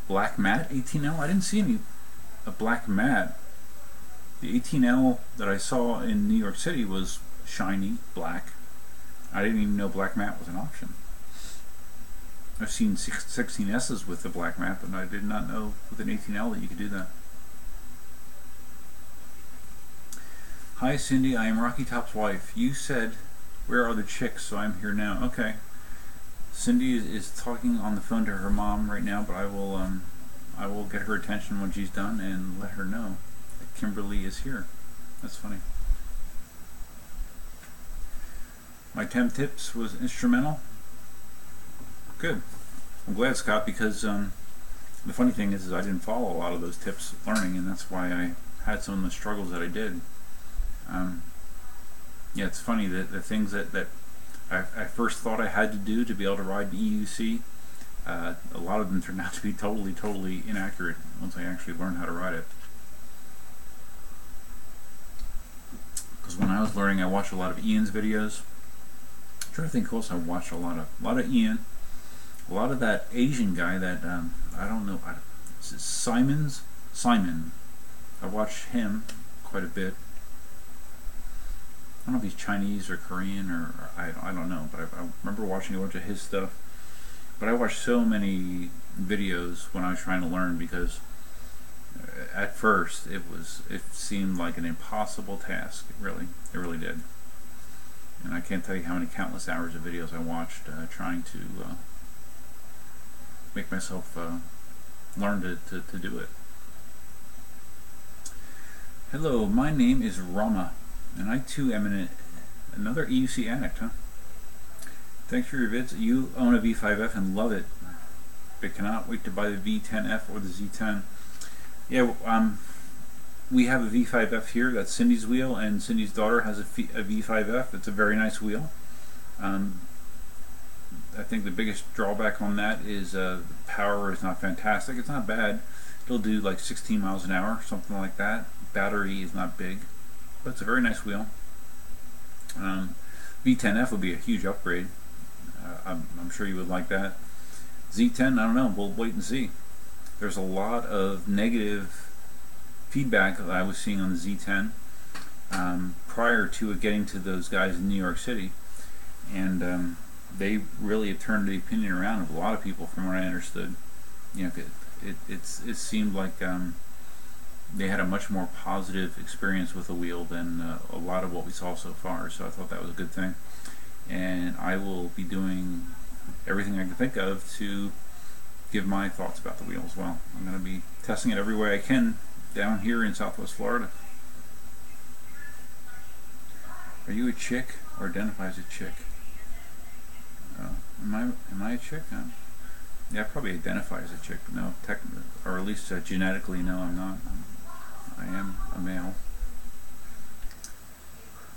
Black matte 18L? I didn't see a black matte The 18L that I saw in New York City was shiny, black. I didn't even know black matte was an option. I've seen 16S's with the black matte, but I did not know with an 18L that you could do that. Hi Cindy, I am Rocky Top's wife. You said, where are the chicks? So I'm here now. Okay. Cindy is talking on the phone to her mom right now, but I will get her attention when she's done and let her know that Kimberly is here. That's funny. My 10 tips was instrumental. Good. I'm glad, Scott, because the funny thing is I didn't follow a lot of those tips learning, and that's why I had some of the struggles that I did. Yeah, it's funny that the things that I first thought I had to do to be able to ride the EUC, a lot of them turned out to be totally inaccurate once I actually learned how to ride it. Because when I was learning, I watched a lot of Ian's videos. I'm trying to think who else I watched a lot of Ian, a lot of that Asian guy that I don't know, is it Simon. I watched him quite a bit. I don't know if he's Chinese or Korean or I don't know, but I remember watching a bunch of his stuff. But I watched so many videos when I was trying to learn because at first it seemed like an impossible task. It really did. And I can't tell you how many countless hours of videos I watched trying to make myself learn to do it. Hello, my name is Rama, and I too am another EUC addict, huh? Thanks for your vids. You own a V5F and love it, but cannot wait to buy the V10F or the Z10. Yeah, we have a V5F here. That's Cindy's wheel, and Cindy's daughter has a V5F. It's a very nice wheel. I think the biggest drawback on that is the power is not fantastic. It's not bad. It'll do like 16 miles an hour, something like that. Battery is not big, but it's a very nice wheel. V10F would be a huge upgrade. I'm sure you would like that. Z10, I don't know. We'll wait and see. There's a lot of negative feedback that I was seeing on the Z10 prior to it getting to those guys in New York City, and they really have turned the opinion around of a lot of people, from what I understood. You know, it seemed like they had a much more positive experience with the wheel than a lot of what we saw so far. So I thought that was a good thing, and I will be doing everything I can think of to give my thoughts about the wheel as well. I'm going to be testing it every way I can down here in Southwest Florida. Are you a chick or identify as a chick? Am I a chick? Yeah, I probably identify as a chick, but no, technically, or at least genetically, no, I'm not. I am a male.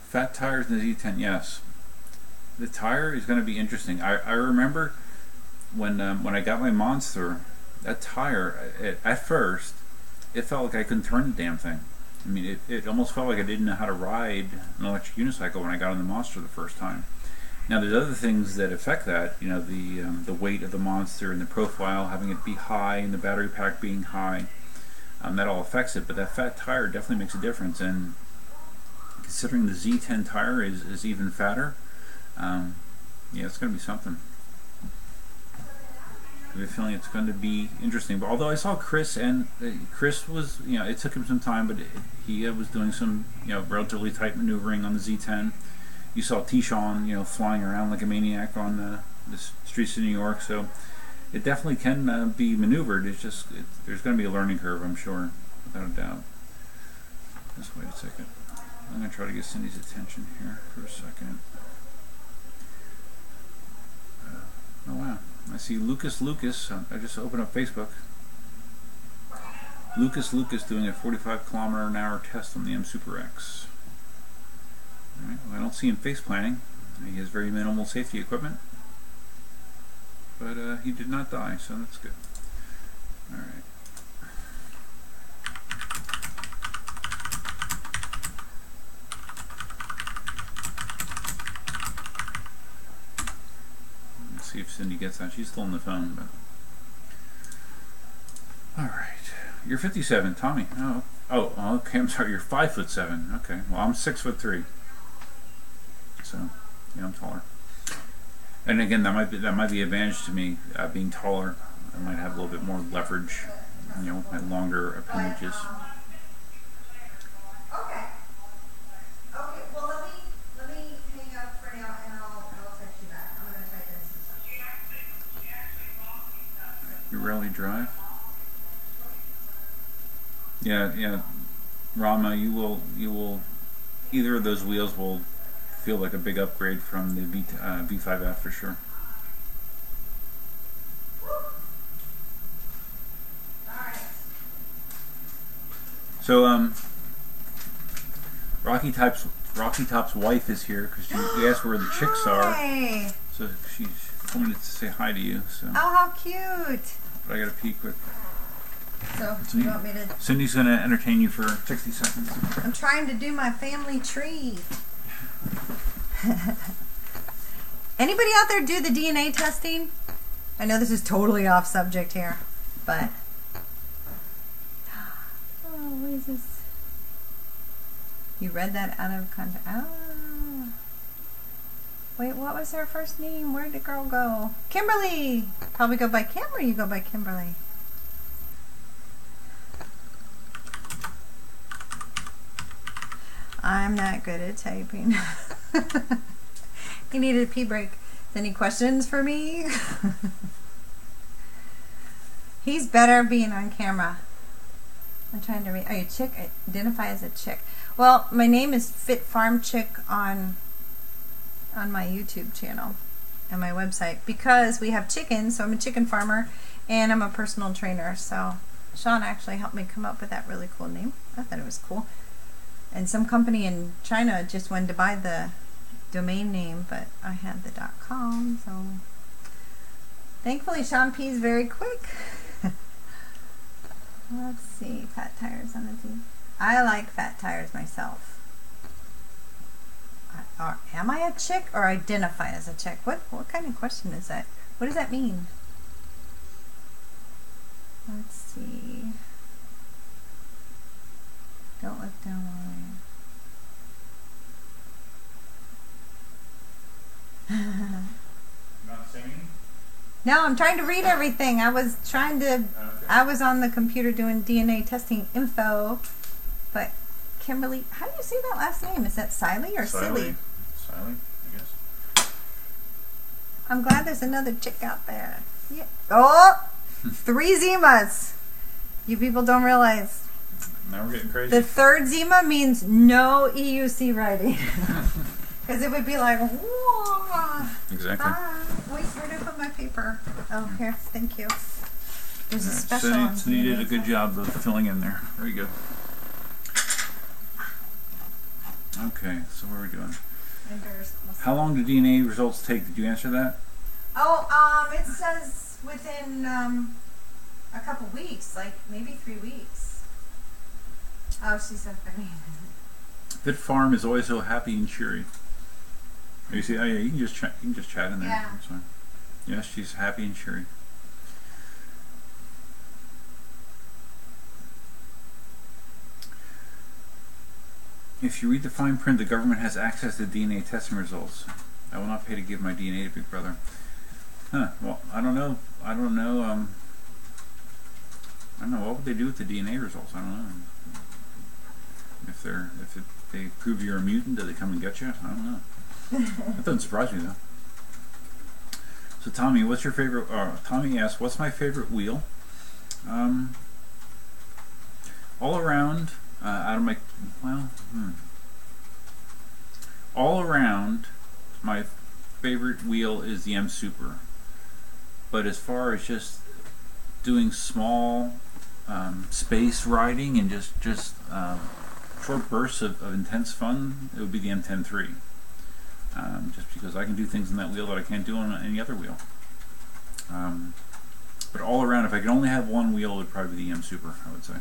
Fat tires in the Z10, yes. The tire is going to be interesting. I remember when I got my Monster, that tire, at first, it felt like I couldn't turn the damn thing. I mean, it almost felt like I didn't know how to ride an electric unicycle when I got on the Monster the first time. Now, there's other things that affect that. You know, the weight of the Monster and the profile, having it be high, and the battery pack being high. That all affects it, but that fat tire definitely makes a difference. And considering the Z10 tire is even fatter, yeah, it's going to be something. I have a feeling it's going to be interesting. But although I saw Chris, and Chris was, you know, it took him some time, but he was doing some, you know, relatively tight maneuvering on the Z10. You saw T-Shawn, you know, flying around like a maniac on the streets of New York. So it definitely can be maneuvered. It's just there's going to be a learning curve, I'm sure, without a doubt. Just wait a second. I'm going to try to get Cindy's attention here for a second. Oh wow, I see Lucas. I just opened up Facebook. Lucas doing a 45km/h test on the M Super X. Alright, well, I don't see him face planting. He has very minimal safety equipment, but he did not die, so that's good. Alright. Let's see if Cindy gets on. She's still on the phone, but alright. You're 57, Tommy. Oh, Oh, okay. I'm sorry. You're 5'7". Okay. Well, I'm 6'3". So, yeah, I'm taller. And again, that might be an advantage to me, being taller. I might have a little bit more leverage, you know, with my longer appendages. Okay. Okay. Well, let me hang up for now, and I'll text you back. I'm gonna type in some stuff. You rarely drive? Yeah. Rama, you will. Either of those wheels will feel like a big upgrade from the V5F for sure. So Rocky Top's wife is here because she asked where the chicks are. Hi. So she wanted to say hi to you. So. Oh, how cute! But I gotta pee quick. So you want me to? Cindy's gonna entertain you for 60 seconds. I'm trying to do my family tree. Anybody out there do the DNA testing? I know this is totally off subject here, but oh, what is this? You read that out of context. Ah. Wait, what was her first name? Where did the girl go? Kimberly! Probably go by Kim, or you go by Kimberly? I'm not good at typing. You needed a pee break. Any questions for me? He's better being on camera. I'm trying to read. Are you a chick? Identify as a chick. Well, my name is Fit Farm Chick on my YouTube channel and my website because we have chickens. So I'm a chicken farmer and I'm a personal trainer. So Sean actually helped me come up with that really cool name. I thought it was cool. And some company in China just wanted to buy the domain name, but I had the .com, so thankfully Sean P's very quick. Let's see, fat tires on the team. I like fat tires myself. Am I a chick or identify as a chick? What kind of question is that? What does that mean? Let's see. Don't look down while Not singing? No, I'm trying to read everything. I was trying to. Okay. I was on the computer doing DNA testing info, but Kimberly, how do you say that last name? Is that Siley or Silly? Siley, I guess. I'm glad there's another chick out there. Yeah. Oh, 3 Zimas. You people don't realize. Now we're getting crazy. The 3rd Zima means no EUC writing. Because it would be like, whoa. Exactly. Wait, where did I put my paper? Oh, here, thank you. There's a special So one. you did a good job of filling in there. Very good. Okay, so what are we doing? How long do DNA results take? Did you answer that? Oh, it says within a couple weeks, like maybe 3 weeks. Oh, she's so funny. Fit Farm is always so happy and cheery. You see, oh yeah, you can just chat in there. Yeah. That's fine. Yes, she's happy and cheery. If you read the fine print, the government has access to DNA testing results. I will not pay to give my DNA to Big Brother. Huh? Well, I don't know. I don't know. What would they do with the DNA results? I don't know. If they prove you're a mutant, do they come and get you? I don't know. That doesn't surprise me though. So Tommy, what's your favorite? Tommy asks, "What's my favorite wheel?" All around, out of my all around, my favorite wheel is the M Super. But as far as just doing small space riding and just short bursts of intense fun, it would be the M10-3. Just because I can do things in that wheel that I can't do on any other wheel. But all around, if I could only have one wheel, it would probably be the M Super, I would say.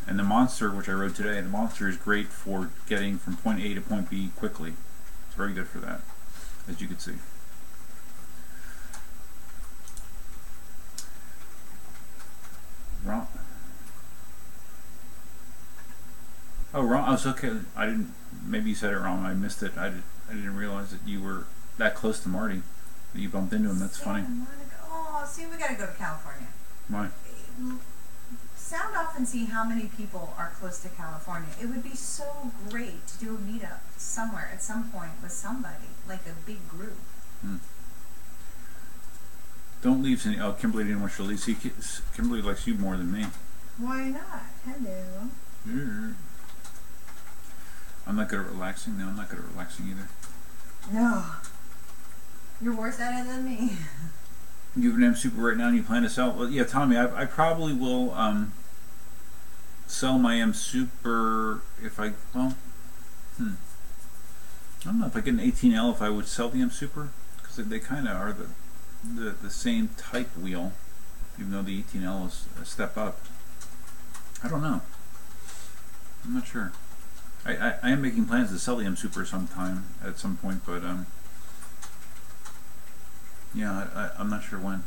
And the Monster, which I rode today, the Monster is great for getting from point A to point B quickly. It's very good for that, as you can see. Oh, wrong. I was okay. I didn't. Maybe you said it wrong. I missed it. I didn't realize that you were that close to Marty. That you bumped into him. That's funny. Oh, see, we gotta go to California. Why? Sound off and see how many people are close to California. It would be so great to do a meetup somewhere at some point with somebody, like a big group. Don't leave. Oh, Kimberly didn't want you to leave. See, Kimberly likes you more than me. Why not? Hello. I'm not good at relaxing. No, I'm not good at relaxing either. No. You're worse at it than me. You have an M Super right now and you plan to sell? Well, yeah, Tommy, I probably will sell my M Super if I, well, I don't know if I get an 18L if I would sell the M Super, because they kind of are the same type wheel, even though the 18L is a step up. I don't know. I'm not sure. I am making plans to sell the M Super sometime at some point, but yeah, I'm not sure when.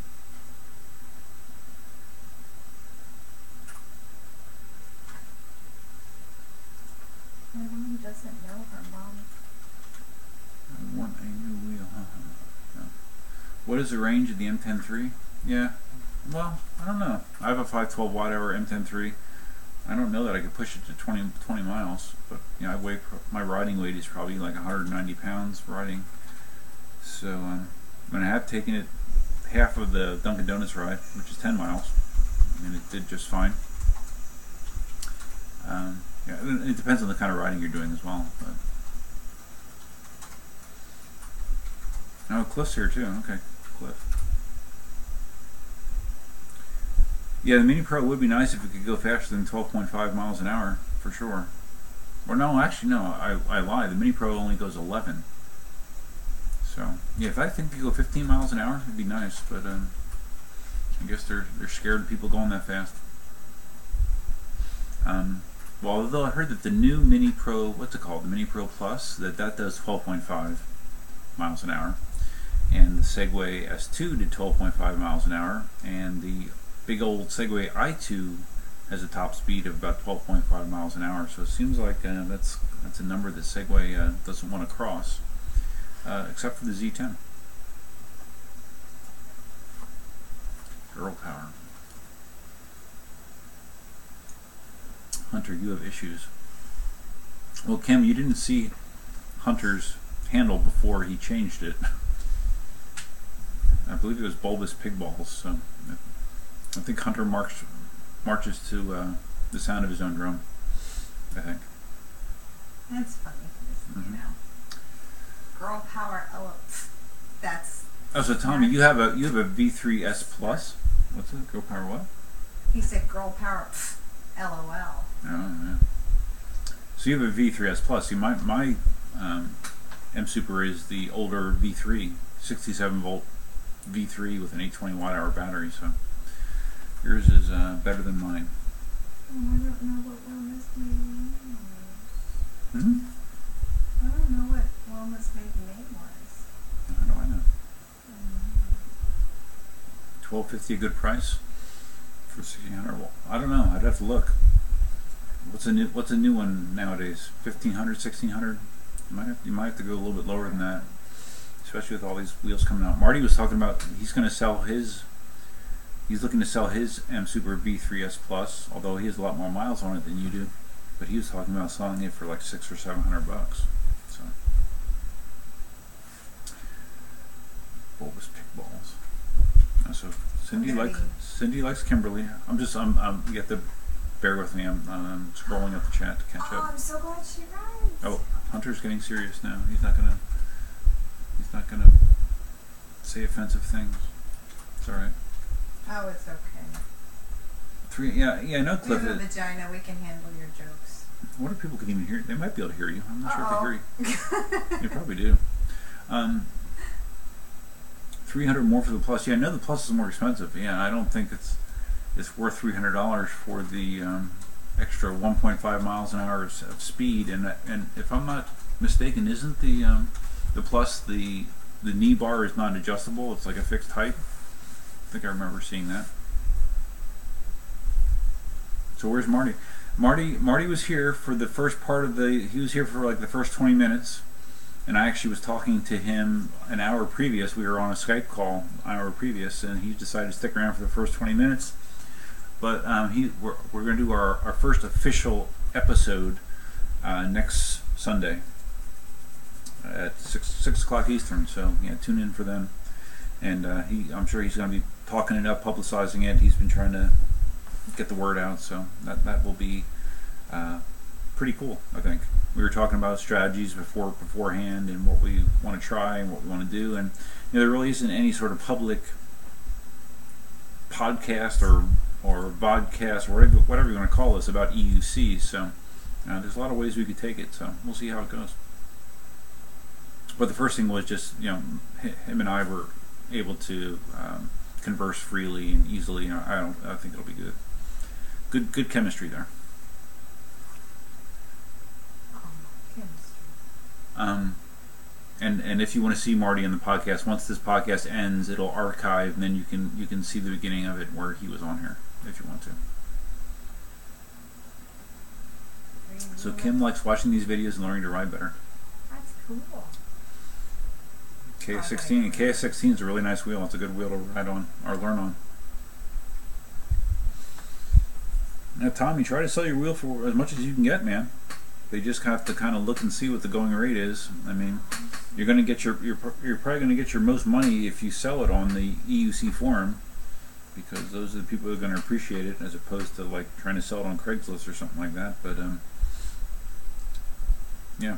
My mom doesn't know her mom. I want a new wheel. Yeah. What is the range of the M10 III? Yeah, well, I don't know. I have a 512 watt hour M10 III. I don't know that I could push it to 20 miles, but you know, my riding weight is probably like 190 pounds riding. So when I have taken it half of the Dunkin' Donuts ride, which is 10 miles, and it did just fine. Yeah, it depends on the kind of riding you're doing as well. But oh, Cliff's here too. Okay, Cliff. Yeah, the Mini Pro would be nice if it could go faster than 12.5 miles an hour, for sure. Or no, actually no, I lied. The Mini Pro only goes 11. So yeah, if I think you go 15 miles an hour, it'd be nice. But I guess they're scared of people going that fast. Well, although I heard that the new Mini Pro, what's it called, the Mini Pro Plus, that does 12.5 miles an hour, and the Segway S2 did 12.5 miles an hour, and the big old Segway i2 has a top speed of about 12.5 miles an hour. So it seems like that's a number that Segway doesn't want to cross, except for the Z10. Girl power. Hunter, you have issues. Well, Kim, you didn't see Hunter's handle before he changed it. I believe it was bulbous pig balls. So I think Hunter marches to the sound of his own drum, I think. That's funny. You know, girl power. Oh, that's. Oh, so Tommy, you have a V3S Plus. What's it? Girl power what? He said girl power. LOL. Oh yeah. So you have a V3S Plus. See, my M Super is the older V3, 67 volt V3 with an 820 watt hour battery. So yours is better than mine. Oh, I don't know what Wilma's maiden name was. I don't know what Wilma's maiden name was. How do I know? $12.50 a good price for 1600. Well, I don't know. I'd have to look. What's a new one nowadays? 1500, 1600. You might have to go a little bit lower than that, especially with all these wheels coming out. Marty was talking about he's going to sell his. He's looking to sell his M Super V3S Plus, although he has a lot more miles on it than you do. But he was talking about selling it for like $600 or $700. So, bulbous pig balls. So Cindy likes Kimberly. You have to bear with me. I'm scrolling up the chat to catch up. I'm so glad she rides. Oh, Hunter's getting serious now. He's not gonna say offensive things. It's all right. Oh, it's okay. Yeah, I know We Cliff. have a vagina. We can handle your jokes. What if people can even hear? They might be able to hear you. I'm not sure if they hear you. They probably do. 300 more for the Plus. Yeah, I know the Plus is more expensive. Yeah, I don't think it's worth $300 for the extra 1.5 miles an hour of speed. And if I'm not mistaken, isn't the Plus the knee bar is not adjustable? It's like a fixed height. I think I remember seeing that. So where's Marty? Marty was here for the first part of the. He was here for like the first 20 minutes, and I actually was talking to him an hour previous. We were on a Skype call an hour previous, and he decided to stick around for the first 20 minutes. But we're going to do our first official episode next Sunday at 6 o'clock Eastern. So yeah, tune in for them. And I'm sure he's going to be talking it up, publicizing it. He's been trying to get the word out, so that will be pretty cool. I think we were talking about strategies beforehand and what we want to try and what we want to do, and there really isn't any sort of public podcast or vodcast or whatever you want to call this about EUC. So there's a lot of ways we could take it. So we'll see how it goes. But the first thing was just him and I were able to converse freely and easily. I think it'll be good. Good chemistry there. And if you want to see Marty in the podcast, once this podcast ends, it'll archive, and then you can see the beginning of it where he was on here if you want to. So Kim likes watching these videos and learning to ride better. That's cool. KS16 and KS16 is a really nice wheel. It's a good wheel to ride on or learn on. Now, Tom, you try to sell your wheel for as much as you can get, man. They just have to kind of look and see what the going rate is. I mean, you're going to get you're probably going to get your most money if you sell it on the EUC forum, because those are the people who are going to appreciate it, as opposed to like trying to sell it on Craigslist or something like that. But yeah.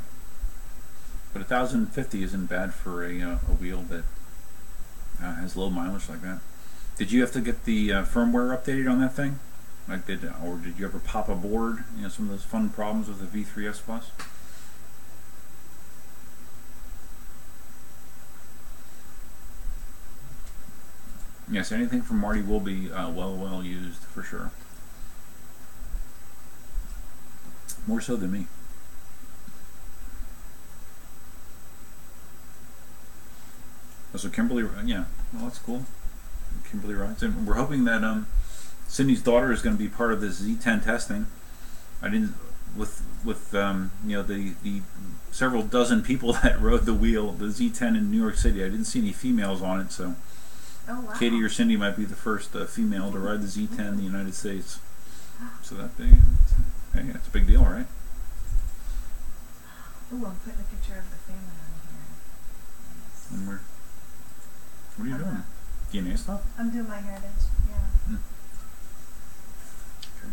But 1,050 isn't bad for a wheel that has low mileage like that. Did you have to get the firmware updated on that thing? Like did you ever pop a board? Some of those fun problems with the V3S Plus. Yes, anything from Marty will be well used for sure. More so than me. So Kimberly, yeah, well that's cool. Kimberly rides, and we're hoping that Cindy's daughter is going to be part of this Z10 testing. I didn't with the several dozen people that rode the wheel, the Z10 in New York City. I didn't see any females on it, so Katie or Cindy might be the first female to ride the Z10 in the United States. So that big, hey, that's a big deal, right? Ooh, I'm putting a picture of the family on here. And what are you doing? DNA stuff? I'm doing my heritage, yeah. Okay.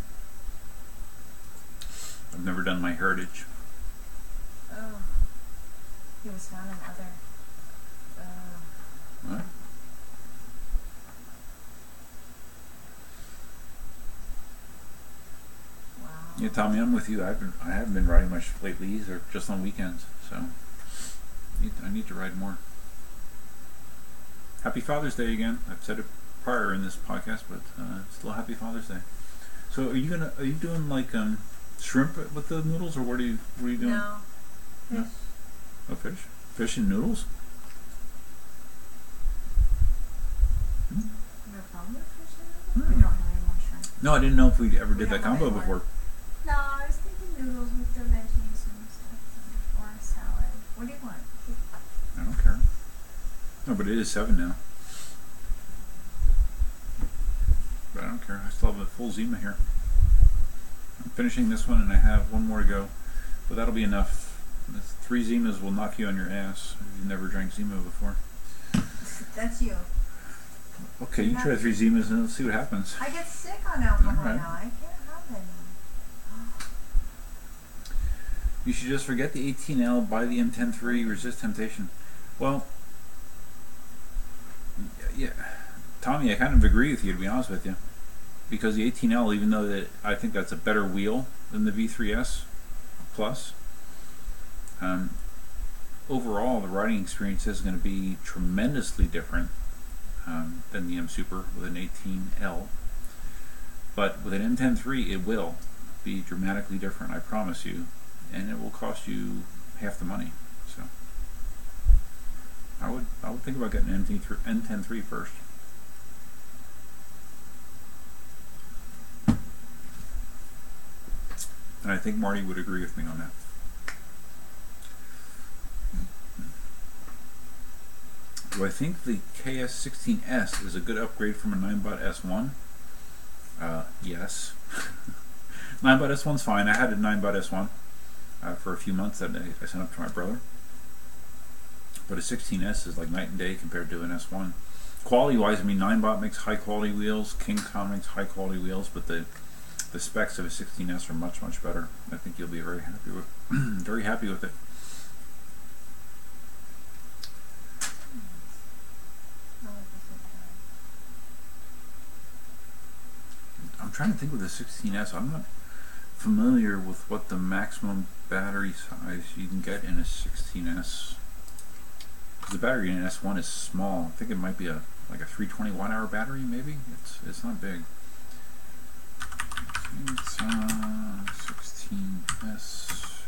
I've never done my heritage. Oh. He was found in other... What? Wow. Yeah, Tommy, I'm with you. I haven't been riding much lately either, just on weekends. So I need to ride more. Happy Father's Day again. I've said it prior in this podcast, but still Happy Father's Day. So are you doing like shrimp with the noodles, or what are you doing? No. Fish. No? Oh, fish? Fish and noodles? No problem with fish and noodles? We don't have any more shrimp. No, I didn't know if we ever did that combo before. No, I was thinking noodles with the veggies and stuff, or a salad. What do you want? I don't care. No, but it is 7 now. But I don't care. I still have a full Zima here. I'm finishing this one, and I have one more to go. But that'll be enough. The 3 Zimas will knock you on your ass if you've never drank Zima before. That's you. Okay, you try 3 Zimas and let's see what happens. I get sick on alcohol Right. now. I can't have any. You should just forget the 18L, buy the M10-3, resist temptation. Well, yeah, Tommy, I kind of agree with you, to be honest with you, because the 18L, even though that I think that's a better wheel than the V3S Plus, overall the riding experience is going to be tremendously different than the M Super with an 18L. But with an M10-3, it will be dramatically different, I promise you, and it will cost you half the money. So I would think about getting an M10-3 first. And I think Marty would agree with me on that. Do I think the KS16S is a good upgrade from a 9-bot S1? Yes. 9-bot S1's fine. I had a 9-bot S1 for a few months that I sent up to my brother. But a 16S is like night and day compared to an S1. Quality-wise, I mean, 9-bot makes high-quality wheels, KingSong makes high-quality wheels, but the specs of a 16S are much, much better. I think you'll be very happy with very happy with it. I'm trying to think with the 16S. I'm not familiar with what the maximum battery size you can get in a 16S. Because the battery in an S1 is small. I think it might be like a 320 watt-hour battery, maybe. It's not big. It's 16S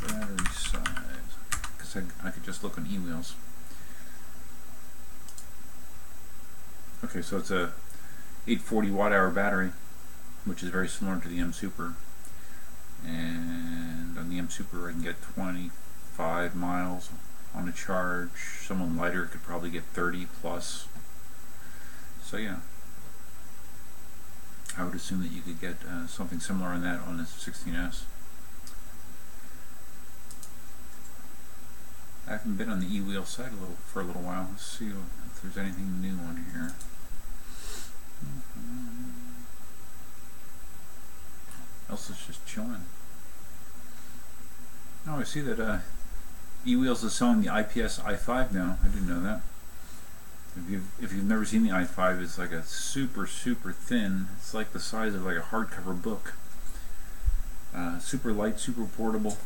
battery size. Because I could just look on eWheels. Okay, so it's a 840 watt-hour battery, which is very similar to the M Super. And on the M Super, I can get 25 miles on a charge. Someone lighter could probably get 30 plus. So yeah, I would assume that you could get something similar on that on the 16S. I haven't been on the eWheel site for a little while. Let's see if there's anything new on here. Else is just chilling. Oh, I see that eWheels is selling the IPS i5 now. I didn't know that. If you've never seen the i5, it's like a super thin. It's like the size of like a hardcover book. Super light, super portable.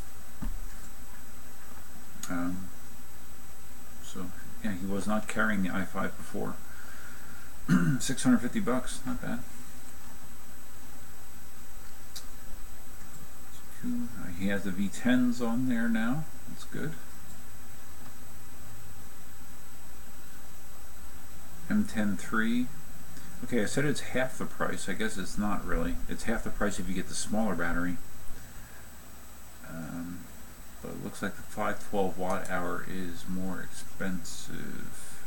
So yeah, he was not carrying the i5 before. $650, not bad. He has the V10s on there now. That's good. M10 Okay, I said it's half the price. I guess it's not really. It's half the price if you get the smaller battery. But it looks like the 512 watt-hour is more expensive.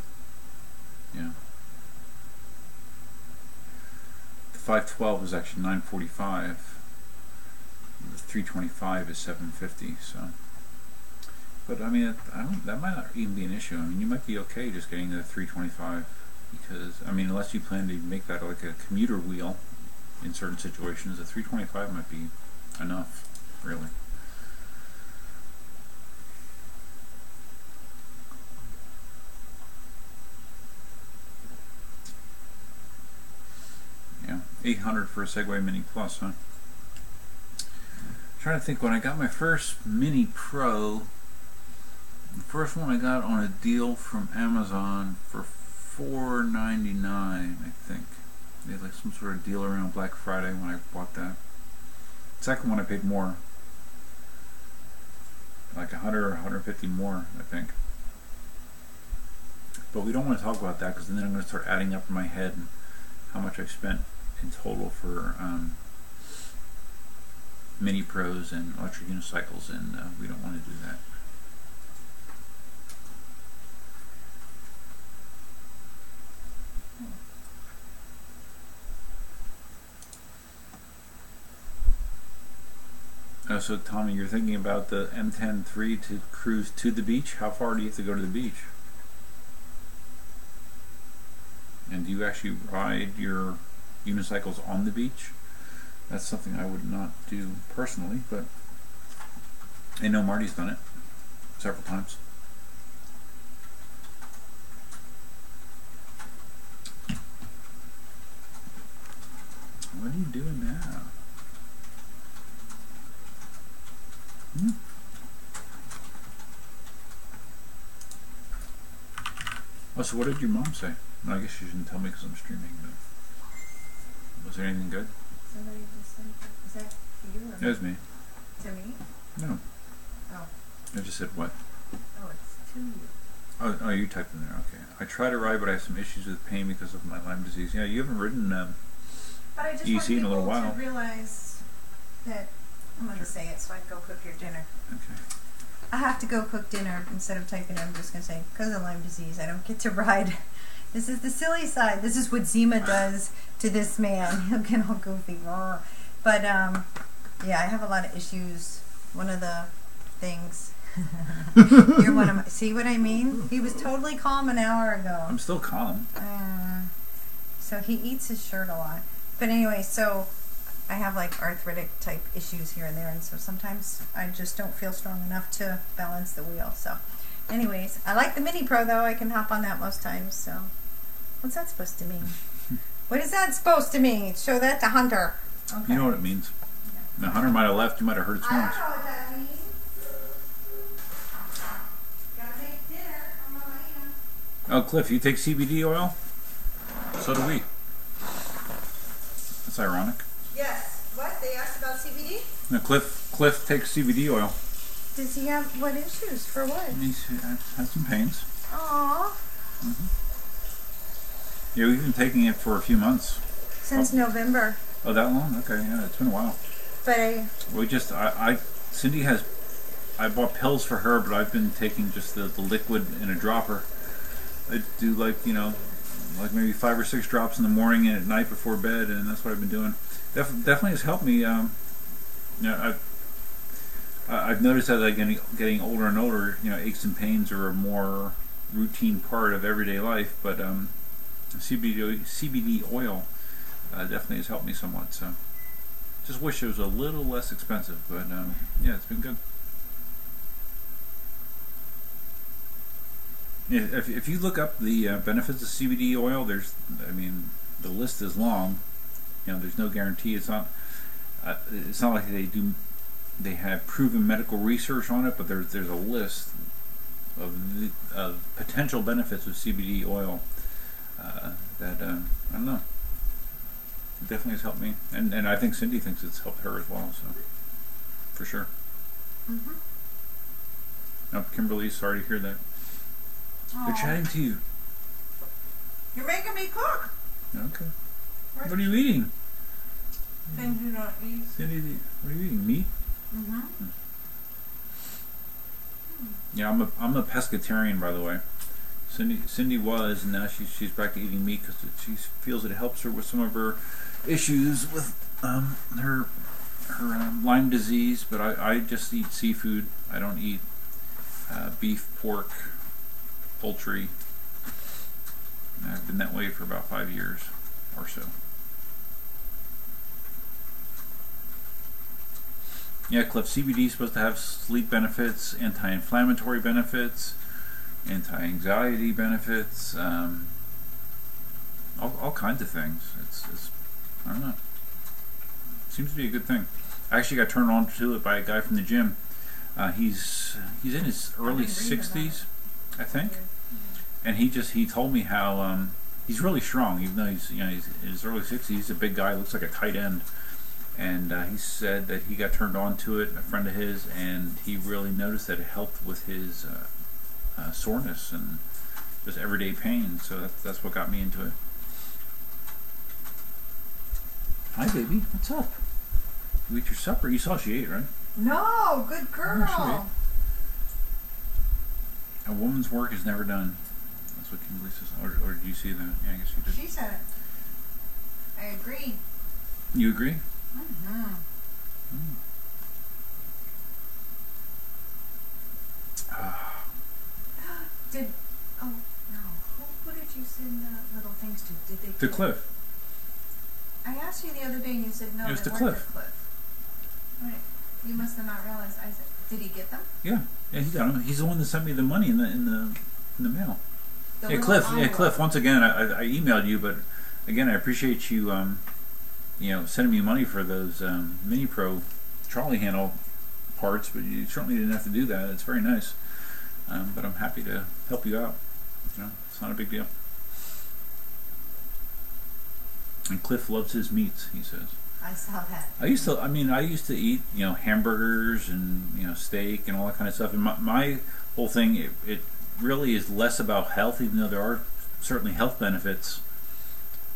Yeah. The 512 is actually $945. The 325 is $750. So, but I mean, that might not even be an issue. I mean, you might be okay just getting the 325 because I mean, unless you plan to make that like a commuter wheel in certain situations, the 325 might be enough, really. Yeah, 800 for a Segway Mini Plus, huh? I'm trying to think, when I got my first Mini Pro, the first one I got on a deal from Amazon for $4.99, I think. They had like some sort of deal around Black Friday when I bought that. The second one I paid more, like 100 or 150 more, I think. But we don't want to talk about that because then I'm going to start adding up in my head how much I've spent in total for Mini Pros and electric unicycles, and we don't want to do that. So Tommy, you're thinking about the M10 to cruise to the beach? How far do you have to go to the beach? And do you actually ride your unicycles on the beach? That's something I would not do personally, but I know Marty's done it several times. What are you doing now? Oh, so what did your mom say? No, I guess you shouldn't tell me because I'm streaming, but was there anything good? Somebody just sent it. Is that to you? Or It was me. To me? No. Oh. I just said what? Oh, it's to you. Oh, you typed in there, okay. I try to ride, but I have some issues with pain because of my Lyme disease. Yeah, you haven't ridden but I just EC in a little want while. people to realize that I'm going to say it so I can go cook your dinner. Okay. I have to go cook dinner instead of typing. I'm just going to say, because of Lyme disease, I don't get to ride. This is the silly side. This is what Zima does to this man. He'll get all goofy. But, yeah, I have a lot of issues. One of the things. You're one of my... See what I mean? He was totally calm an hour ago. I'm still calm. So he eats his shirt a lot. But anyway, so I have like arthritic type issues here and there, and so sometimes I just don't feel strong enough to balance the wheel. So anyways, I like the Mini Pro though. I can hop on that most times. So what's that supposed to mean? What is that supposed to mean? Show that to Hunter. Okay. You know what it means. Yeah. Now Hunter might have left. You might have heard its I horns. don't know what that means. Gotta make dinner. I'm gonna eat 'em. Oh, Cliff, you take CBD oil? So do we. That's ironic. Yes. What? They asked about CBD? No, Cliff takes CBD oil. Does he have what issues? For what? He's had some pains. Aww. Yeah, we've been taking it for a few months. Since November. Oh, that long? Okay, yeah, it's been a while. But Cindy has, I bought pills for her, but I've been taking just the liquid in a dropper. I do like maybe 5 or 6 drops in the morning and at night before bed, and that's what I've been doing. Definitely has helped me. I've noticed as I'm getting older and older, aches and pains are a more routine part of everyday life. But CBD oil definitely has helped me somewhat. So just wish it was a little less expensive, but yeah, it's been good. If you look up the benefits of CBD oil, the list is long. There's no guarantee. It's not like they have proven medical research on it, but there's a list of potential benefits of CBD oil that I don't know. It definitely has helped me, and I think Cindy thinks it's helped her as well. So for sure. Now, Kimberly, sorry to hear that. They're chatting to you. You're making me cook. Okay. What are you eating? Things you don't eat. Cindy, what are you eating? Meat? Yeah, I'm a pescatarian, by the way. Cindy was, and now she's back to eating meat because she feels it helps her with some of her issues with her Lyme disease. But I just eat seafood. I don't eat beef, pork, poultry. I've been that way for about 5 years or so. Yeah, Cliff, CBD is supposed to have sleep benefits, anti-inflammatory benefits, anti-anxiety benefits, all kinds of things. It's I don't know. Seems to be a good thing. I actually got turned on to it by a guy from the gym. He's in his early 60s, I think, and he told me how he's really strong, even though he's in his early 60s. He's a big guy, looks like a tight end. And he said that he got turned on to it, a friend of his, and he really noticed that it helped with his soreness and just everyday pain. So that's what got me into it. Hi, baby. What's up? You ate your supper? You saw she ate, right? No, good girl. A woman's work is never done. That's what Kimberly says. Or did you see that? Yeah, I guess you did. She said it. I agree. You agree? Who did you send the little things to? Did they? To Cliff. I asked you the other day, and you said no. It was they to weren't Cliff. To Cliff. Right. You must have not realized. I said, did he get them? Yeah, he got them. He's the one that sent me the money in the mail. The Cliff. Once again, I emailed you, but again, I appreciate you. Sending me money for those Mini Pro trolley handle parts, but you certainly didn't have to do that. It's very nice, but I'm happy to help you out. It's not a big deal. And Cliff loves his meats, he says. I saw that. I used to eat, hamburgers and, steak and all that kind of stuff. And my whole thing, it really is less about health, even though there are certainly health benefits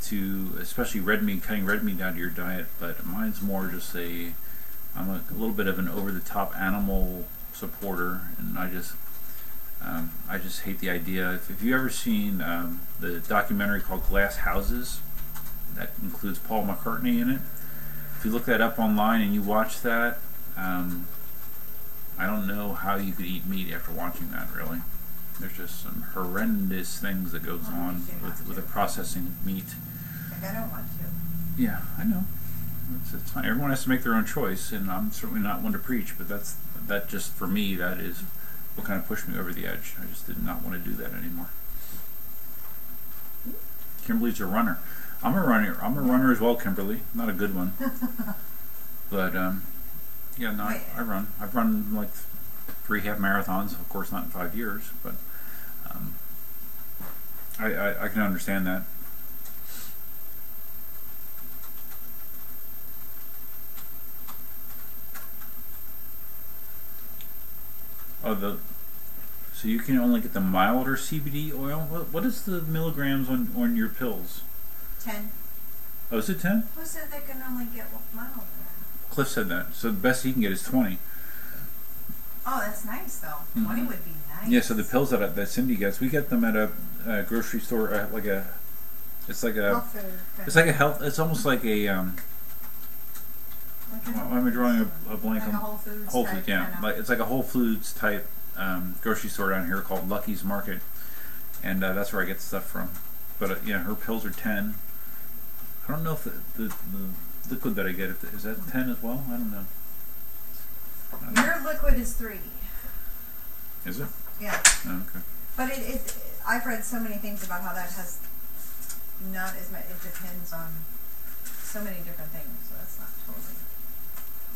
to, especially red meat, cutting red meat out of your diet. But mine's more just a I'm a little bit of an over-the-top animal supporter, and I just hate the idea. If you ever seen the documentary called Glass Houses, that includes Paul McCartney in it. If you look that up online and you watch that, I don't know how you could eat meat after watching that, really. There's just some horrendous things that goes on with the processing of meat. Like, I don't want to. Yeah, I know. It's fine. Everyone has to make their own choice, and I'm certainly not one to preach, but that just, for me, that is what kind of pushed me over the edge. I just did not want to do that anymore. Kimberly's a runner. I'm a runner as well, Kimberly. Not a good one. But, yeah, no, I run. I've run like 3 half marathons, of course not in 5 years, but I can understand that. Oh, so you can only get the milder CBD oil? What is the milligrams on your pills? 10. Oh, is it 10? Who said they can only get milder? Cliff said that. So the best he can get is 20. Oh, that's nice though. 20 would be nice. Yeah, so the pills that Cindy gets, we get them at a grocery store, it's like a health food. It's like a health. It's almost like a I'm drawing a blank. Like a Whole Foods. Whole Foods, yeah. Like it's like a Whole Foods type grocery store down here called Lucky's Market, and that's where I get stuff from. But yeah, her pills are 10. I don't know if the liquid that I get is that 10 as well. I don't know. Your liquid is 3. Is it? Yeah. Oh, okay. But I've read so many things about how that has not as much. It depends on so many different things. So that's not totally.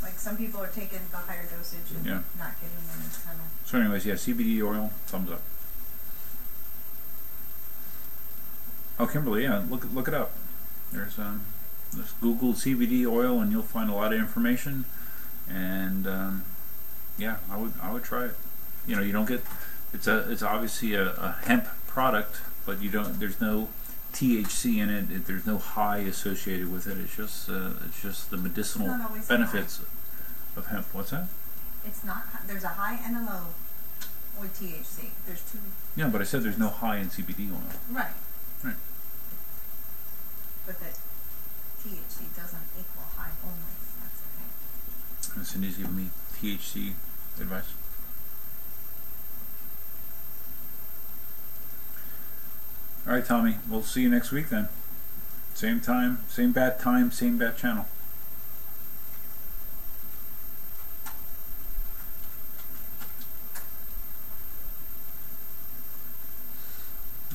Like some people are taking the higher dosage and not getting them. It's kind of. So, anyways, yeah, CBD oil, thumbs up. Oh, Kimberly, yeah, look it up. There's just Google CBD oil, and you'll find a lot of information. And yeah, I would try it. You know, you don't get it's obviously a hemp product, but you don't. There's no THC in it. There's no high associated with it. It's just the medicinal benefits of hemp. What's that? It's not. There's a high and a low with THC. There's 2. Yeah, but I said there's no high in CBD oil. Right. Right. But that THC doesn't equal high only. That's the thing. And Cindy's giving me THC advice. All right, Tommy. We'll see you next week then. Same time, same bat channel.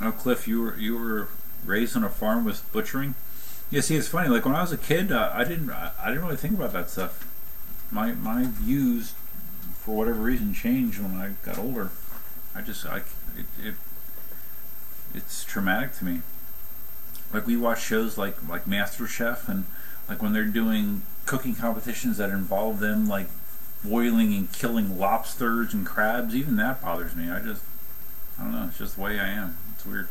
Oh, Cliff, you were raised on a farm with butchering. Yeah, see, it's funny. Like when I was a kid, I didn't really think about that stuff. My views, for whatever reason, changed when I got older. It's traumatic to me. Like we watch shows like MasterChef, and like when they're doing cooking competitions that involve them like boiling and killing lobsters and crabs. Even that bothers me. I don't know. It's just the way I am. It's weird.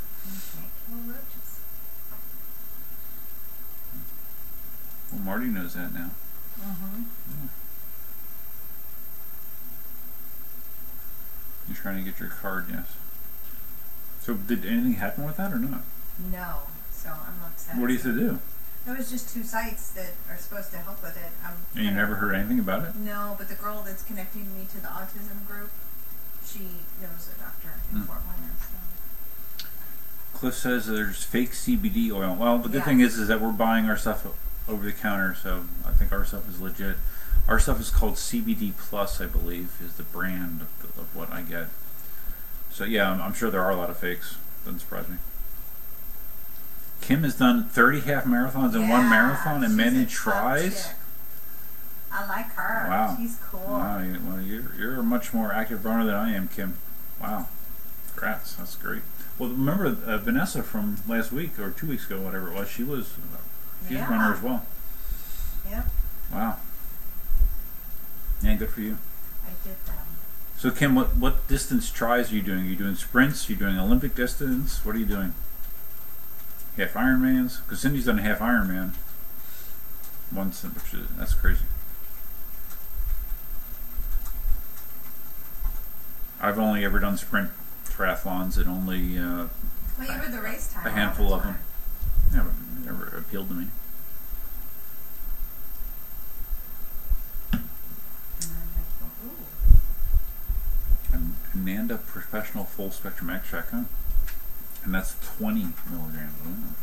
Well, Marty knows that now. Mm-hmm. Yeah. You're trying to get your card, yes. So did anything happen with that or not? No. So I'm upset. What do you have to do? There was just 2 sites that are supposed to help with it. And you never heard anything about it? No, but the girl that's connecting me to the autism group, she knows a doctor in Fort Myers. So. Cliff says there's fake CBD oil. Well, the good thing is that we're buying our stuff over the counter, so I think our stuff is legit. Our stuff is called CBD Plus, I believe, is the brand of what I get. So yeah, I'm sure there are a lot of fakes. Doesn't surprise me. Kim has done 30 half marathons in 1 marathon and many tries. I like her. Wow. She's cool. Wow. Well, you're a much more active runner than I am, Kim. Wow. Congrats. That's great. Well, remember Vanessa from last week or 2 weeks ago, whatever it was. She's a runner as well. Yep. Wow. Yeah, good for you. I did that. So Kim, what distance tries are you doing? Are you doing sprints? Are you doing Olympic distance? What are you doing? Half Ironmans? Because Cindy's done a half Ironman once, that's crazy. I've only ever done sprint triathlons and only Well, you were the race time. a handful of them. Yeah, but it never appealed to me. Ananda Professional Full Spectrum Extract, huh? And that's 20 milligrams. Ooh.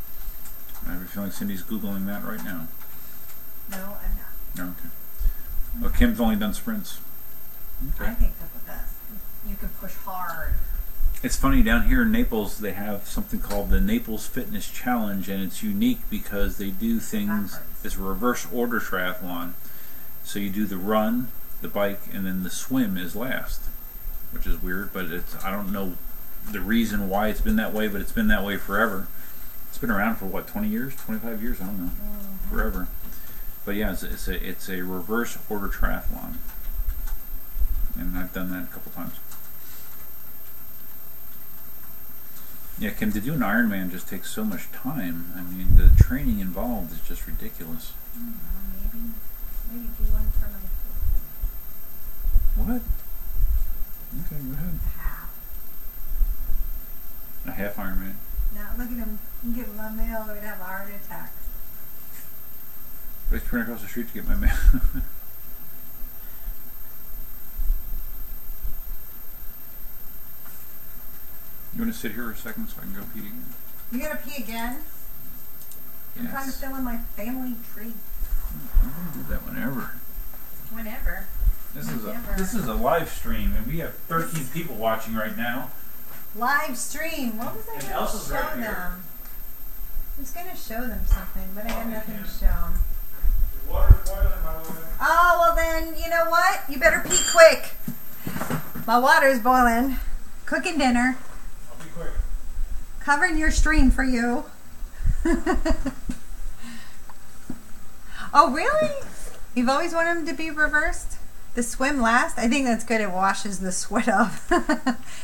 I have a feeling Cindy's Googling that right now. No, I'm not. No, okay. Well, Kim's only done sprints. Okay. I think they're the best. You can push hard. It's funny, down here in Naples, they have something called the Naples Fitness Challenge, and it's unique because they do things, it's a reverse order triathlon. So you do the run, the bike, and then the swim is last, which is weird, but I don't know the reason why it's been that way, but it's been that way forever. It's been around for what, 20 years, 25 years? I don't know. Forever. But yeah, it's a reverse order triathlon, and I've done that a couple times. Yeah, Kim, to do an Ironman just takes so much time. I mean, the training involved is just ridiculous. I don't know, maybe do one for my What? Okay, go ahead. A half Ironman. Now look at him give my mail, or he'd have a heart attack. I turn across the street to get my mail. You want to sit here a second so I can go pee again? You gotta pee again? Yes. I'm trying to fill in my family tree. I'm going to do that whenever. Whenever. This is a live stream, and we have 13 people watching right now. Live stream. What was I going to show them? I was going to show them something, but I had nothing to show them. The water's boiling, by the way. Oh, well then, you know what? You better pee quick. My water's boiling. Cooking dinner. I'll be quick. Covering your stream for you. Oh, really? You've always wanted them to be reversed? The swim last? I think that's good. It washes the sweat off.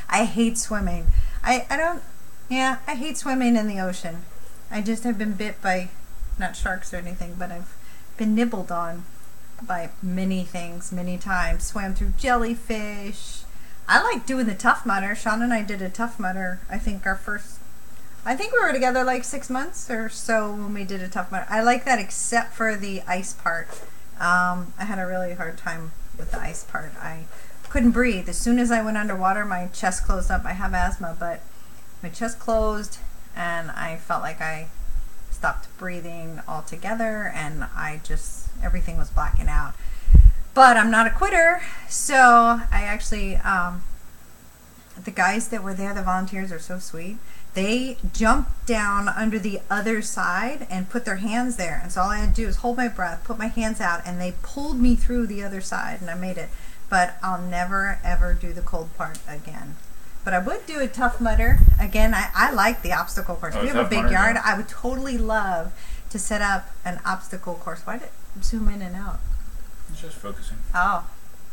I hate swimming. I hate swimming in the ocean. I just have been bit by, not sharks or anything, but I've been nibbled on by many things, many times. Swam through jellyfish. I like doing the Tough Mudder. Sean and I did a Tough Mudder. I think we were together like 6 months or so when we did a Tough Mudder. I like that except for the ice part. I had a really hard time with the ice part. I couldn't breathe. As soon as I went underwater, my chest closed up. I have asthma, but my chest closed and I felt like I stopped breathing altogether, and everything was blacking out. But I'm not a quitter, so I actually, the guys that were there, the volunteers, are so sweet. They jumped down under the other side and put their hands there. And so all I had to do was hold my breath, put my hands out, and they pulled me through the other side, and I made it. But I'll never, ever do the cold part again. But I would do a Tough Mudder. Again, I like the obstacle course. We have a big yard. I would totally love to set up an obstacle course. Why did it zoom in and out? It's just focusing. Oh,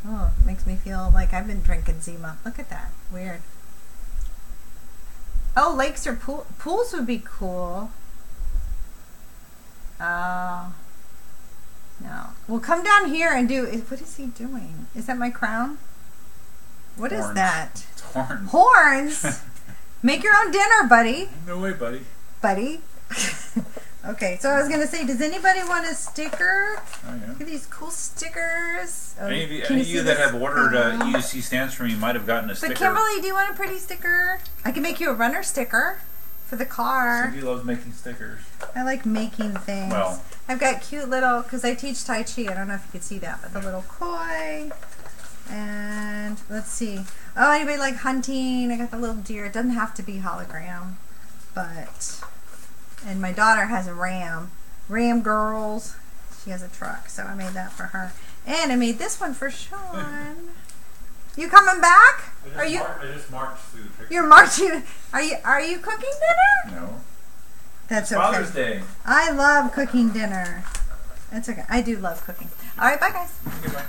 it makes me feel like I've been drinking Zima. Look at that. Weird. Oh, lakes or pools would be cool. Oh. No. Well, come down here and do... What is he doing? Is that my crown? What is that? It's horns. Horns? Make your own dinner, buddy. No way, buddy. Buddy? Okay, so I was going to say, does anybody want a sticker? Oh, yeah. Look at these cool stickers. Any of you that have ordered UC stands from me might have gotten a sticker. But Kimberly, do you want a pretty sticker? I can make you a runner sticker for the car. Cindy loves making stickers. I like making things. Well, I've got cute little, because I teach Tai Chi, I don't know if you can see that, but the little koi. And let's see. Oh, anybody like hunting? I got the little deer. It doesn't have to be hologram, but... And my daughter has a Ram. Ram Girls. She has a truck, so I made that for her. And I made this one for Sean. You coming back? I just marched through the picture. You're marching. Are you cooking dinner? No. That's it's okay. Father's Day. I love cooking dinner. That's okay. I do love cooking. All right, bye guys. Goodbye.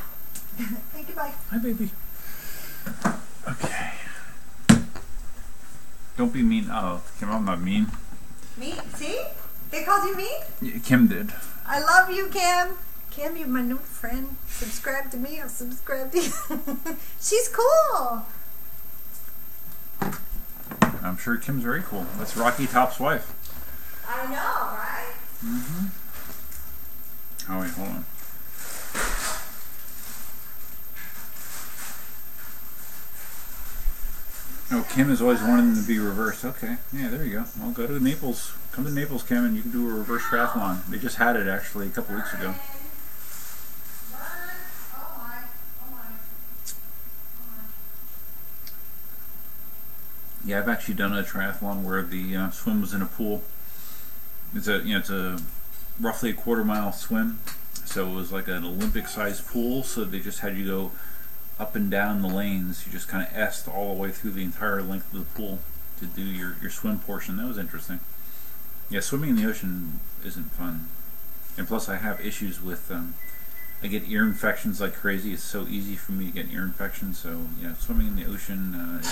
Thank you, bye. Hi, baby. Okay. Don't be mean. Oh, Kim, I'm not mean. Me? See? They called you mean? Yeah, Kim did. I love you, Kim. Kim, you're my new friend. Subscribe to me, I'll subscribe to you. She's cool. I'm sure Kim's very cool. That's Rocky Top's wife. I know, right? Mm-hmm. Oh wait, hold on. Oh, Kim has always wanted them to be reversed. Okay, yeah, there you go. Well, go to Naples. Come to Naples, Kim, and you can do a reverse triathlon. They just had it actually a couple weeks ago. Yeah, I've actually done a triathlon where the swim was in a pool. It's a roughly a quarter-mile swim, so it was like an Olympic-sized pool. So they just had you go up and down the lanes. You just kind of S all the way through the entire length of the pool to do your swim portion. That was interesting. Yeah, swimming in the ocean isn't fun, and plus I have issues with I get ear infections like crazy. It's so easy for me to get ear infections. So yeah, swimming in the ocean is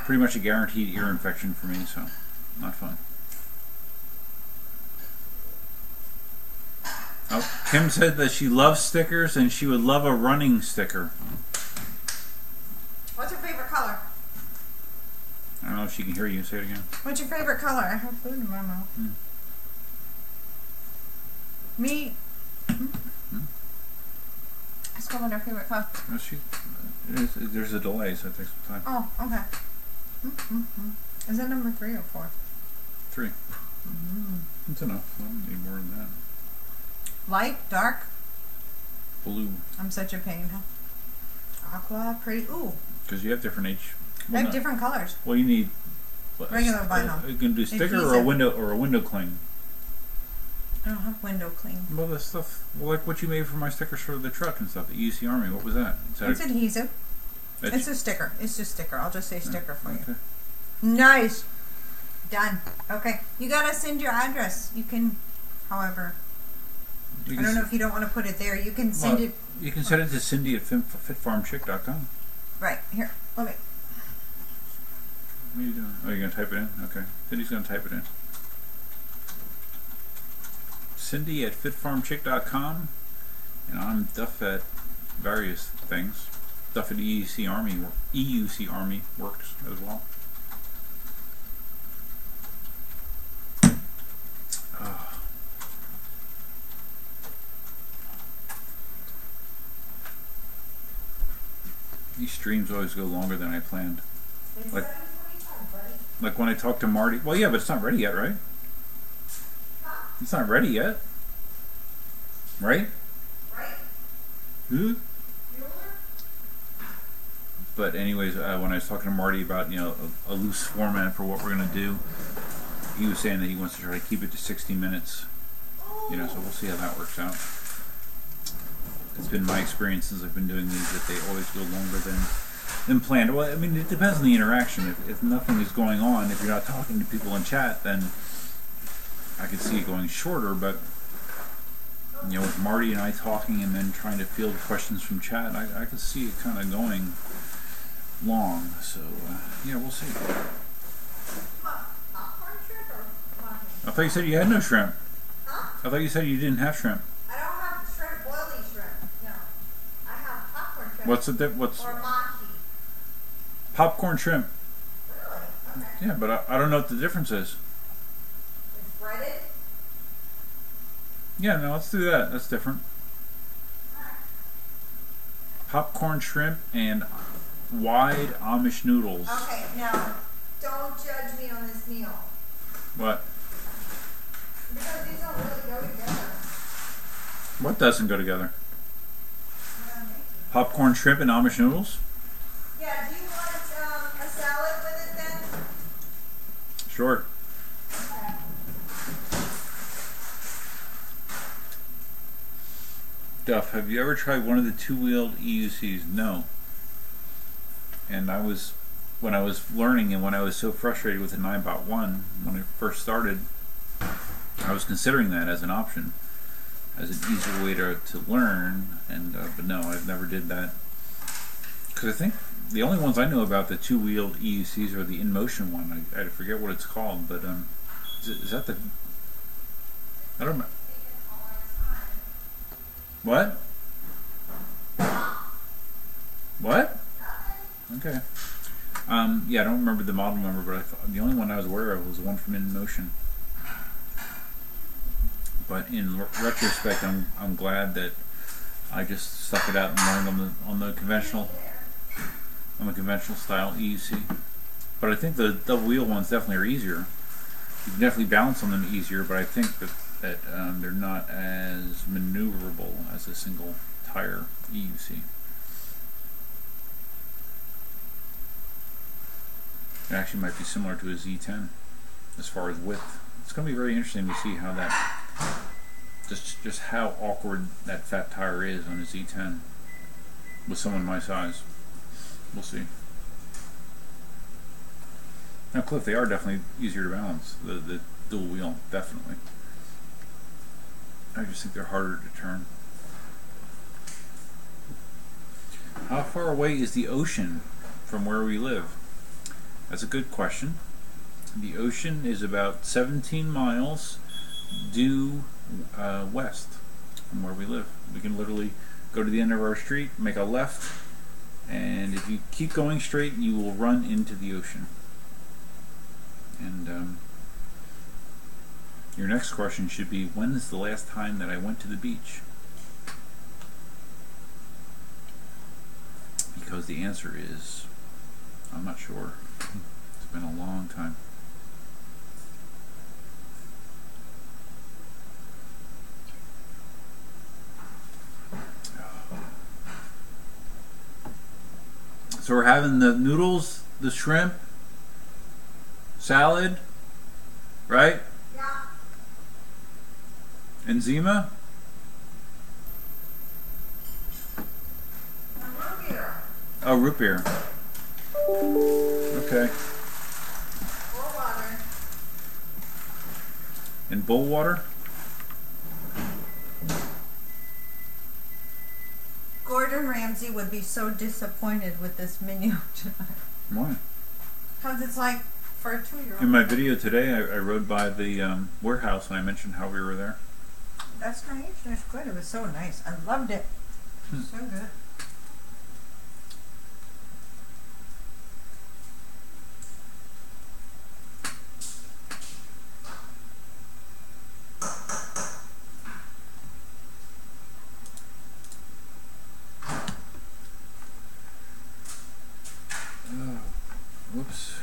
pretty much a guaranteed ear infection for me. So not fun. Oh, Kim said that she loves stickers and she would love a running sticker. What's your favorite color? I don't know if she can hear you. Say it again. What's your favorite color? I have food in my mouth. Me. Let's go with our favorite color. Well, there's a delay, so it takes some time. Oh, okay. Is that number 3 or 4? 3. That's enough. I don't need more than that. Light, dark? Blue. I'm such a pain, huh? Aqua, pretty. Ooh. Because you have different age. They have different colors. Well, you need regular vinyl. You can do sticker or a window cling. I don't have window cling. Well, the stuff like what you made for my stickers for the truck and stuff. The EUC Army. What was that? It's adhesive. It's a sticker. It's just sticker. I'll just say sticker for you. Okay. Nice. Done. Okay. You gotta send your address. You can, however. I don't know if you don't want to put it there. You can send it. You can send it to Cindy at fitfarmchick.com. Right. Here. Let me. What are you doing? Oh, you're going to type it in? Okay. Cindy's going to type it in. Cindy at fitfarmchick.com. And I'm Duff at various things. Duff at EUC Army works as well. These streams always go longer than I planned. Like when I talk to Marty. Well, yeah, but it's not ready yet, right? It's not ready yet. Right? Who? But anyways, when I was talking to Marty about, a loose format for what we're going to do, he was saying that he wants to try to keep it to 60 minutes. So we'll see how that works out. It's been my experience since I've been doing these that they always go longer than planned. Well, I mean, it depends on the interaction. If nothing is going on, if you're not talking to people in chat, then I could see it going shorter. But with Marty and I talking and then trying to field questions from chat, I could see it kind of going long. So yeah, we'll see. Popcorn shrimp or mutton? I thought you said you had no shrimp. Huh? I thought you said you didn't have shrimp. I don't have shrimp, boiling shrimp. No. I have popcorn shrimp. What's or mahi. Popcorn shrimp? Really? Okay. Yeah, but I don't know what the difference is. It's breaded? Yeah, no, let's do that. That's different. Popcorn shrimp and wide Amish noodles. Okay, now, don't judge me on this meal. What? Because these don't really go together. What doesn't go together? Popcorn shrimp and Amish noodles? Yeah, do you want a salad with it then? Sure. Okay. Duff, have you ever tried one of the two-wheeled EUCs? No. And when I was learning and when I was so frustrated with the 9.1 when I first started, I was considering that as an option, as an easier way to learn, and but no, I've never did that. Because I think the only ones I know about the two-wheeled EUCs are the Inmotion one. I forget what it's called, but is that the? I don't know. What? What? Okay. Yeah, I don't remember the model number, but the only one I was aware of was the one from Inmotion. But in retrospect, I'm glad that I just stuck it out and learned on the conventional style EUC. But I think the double wheel ones definitely are easier. You can definitely balance on them easier, but I think that they're not as maneuverable as a single tire EUC. It actually might be similar to a Z10 as far as width. It's going to be very interesting to see how that, just how awkward that fat tire is on a Z10 with someone my size. We'll see. Now, Cliff, they are definitely easier to balance. The dual wheel, definitely. I just think they're harder to turn. How far away is the ocean from where we live? That's a good question. The ocean is about 17 miles due west from where we live. We can literally go to the end of our street, make a left, and if you keep going straight, you will run into the ocean. And your next question should be, when is the last time that I went to the beach? Because the answer is, I'm not sure. It's been a long time. So we're having the noodles, the shrimp, salad, right? Yeah. And Zima? Root beer. Oh, root beer. Okay. Or water. And bowl water? Gordon Ramsay would be so disappointed with this menu tonight. Why? Because it's like for a 2-year-old. In my video today, I rode by the warehouse and I mentioned how we were there. That's nice. That's good. It was so nice. I loved it. So good. Whoops.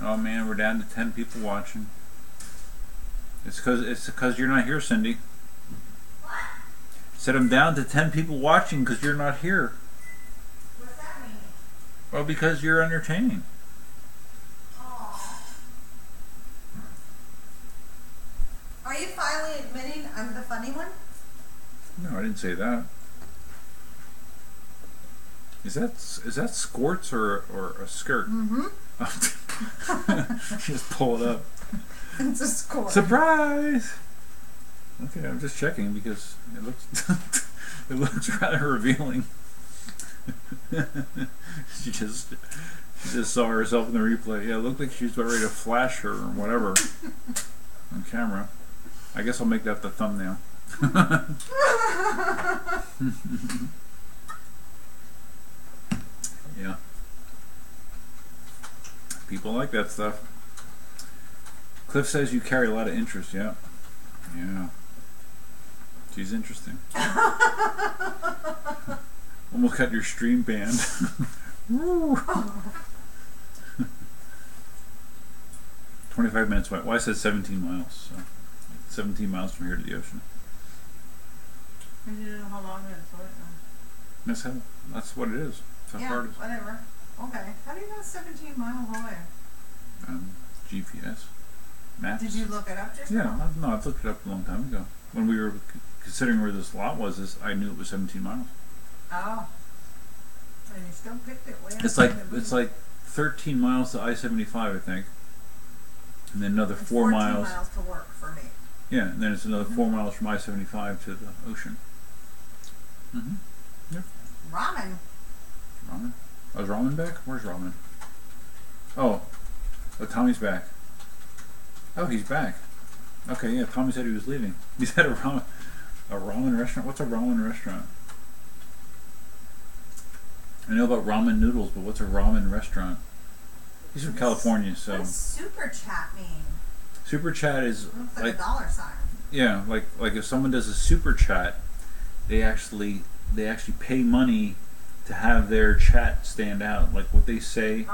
Oh man, we're down to 10 people watching. It's because you're not here, Cindy. What? Said I'm down to 10 people watching because you're not here. What's that mean? Well, because you're entertaining. Aww. Are you finally admitting I'm the funny one? No, I didn't say that. Is that skirts or a skirt? Mm-hmm. Just pull it up. It's a score. Surprise! Okay, I'm just checking because it looks it looks rather revealing. she just saw herself in the replay. Yeah, it looked like she was about ready to flash her or whatever on camera. I guess I'll make that the thumbnail. Yeah. People like that stuff. Cliff says you carry a lot of interest, yeah. Yeah. She's interesting. Almost cut your stream banned. 25 minutes away. Well, I said 17 miles. So 17 miles from here to the ocean. I didn't know how long it is. That's what it is. That's how far it is. Whatever. Okay. How do you know 17 miles away? GPS. Maps. Did you look it up just Yeah, now? no, I've looked it up a long time ago. When we were considering where this lot was, I knew it was 17 miles. Oh. And you still picked it way It's like 13 miles to I-75, I think. And then another 4 miles. 14 miles to work for me. Yeah, and then it's another 4 miles from I-75 to the ocean. Mm-hmm. Yep. Ramen. Ramen? Oh, is Ramen back? Where's Ramen? Oh, Tommy's back. Oh, he's back. Okay, yeah, Tommy said he was leaving. He's at a ramen restaurant? What's a ramen restaurant? I know about ramen noodles, but what's a ramen restaurant? He's from California, so. What does super chat mean? Super chat is It looks like a dollar sign. Yeah, like if someone does a super chat, they actually pay money to have their chat stand out. Like what they say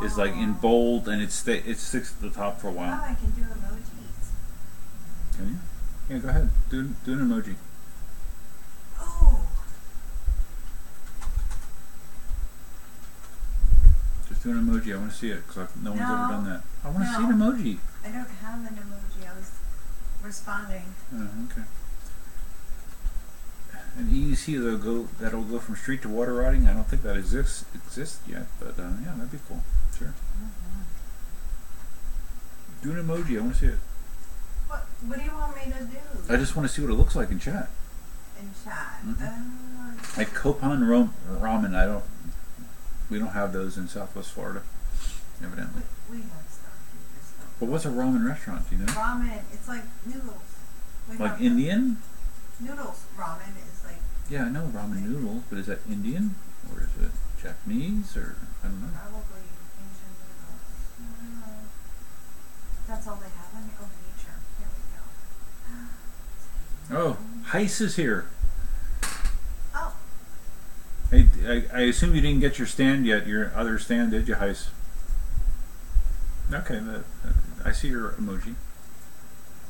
is like in bold, and it sticks at the top for a while. Oh, I can do emojis. Can you? Yeah, go ahead. Do an emoji. Oh. Just do an emoji. I want to see it because no one's ever done that. I want to see an emoji. I don't have an emoji. I was responding. Oh, okay. An EDC that'll go from street to water riding. I don't think that exists yet, but yeah, that'd be cool. Sure. Do an emoji. I want to see it. What do you want me to do? I just want to see what it looks like in chat. In chat. Like Copan ramen. We don't have those in Southwest Florida, evidently. We have stuff. But what's a ramen restaurant? Do you know? Ramen. It's like noodles. Like Indian? Noodles. Ramen is like. Yeah, I know ramen noodles, but is that Indian or is it Japanese or I don't know. Probably Asian noodles. That's all they have on here. Oh, nature. Here we go. Oh, Heiss is here. Oh. Hey, I assume you didn't get your stand yet. Your other stand, did you, Heiss? Okay, I see your emoji.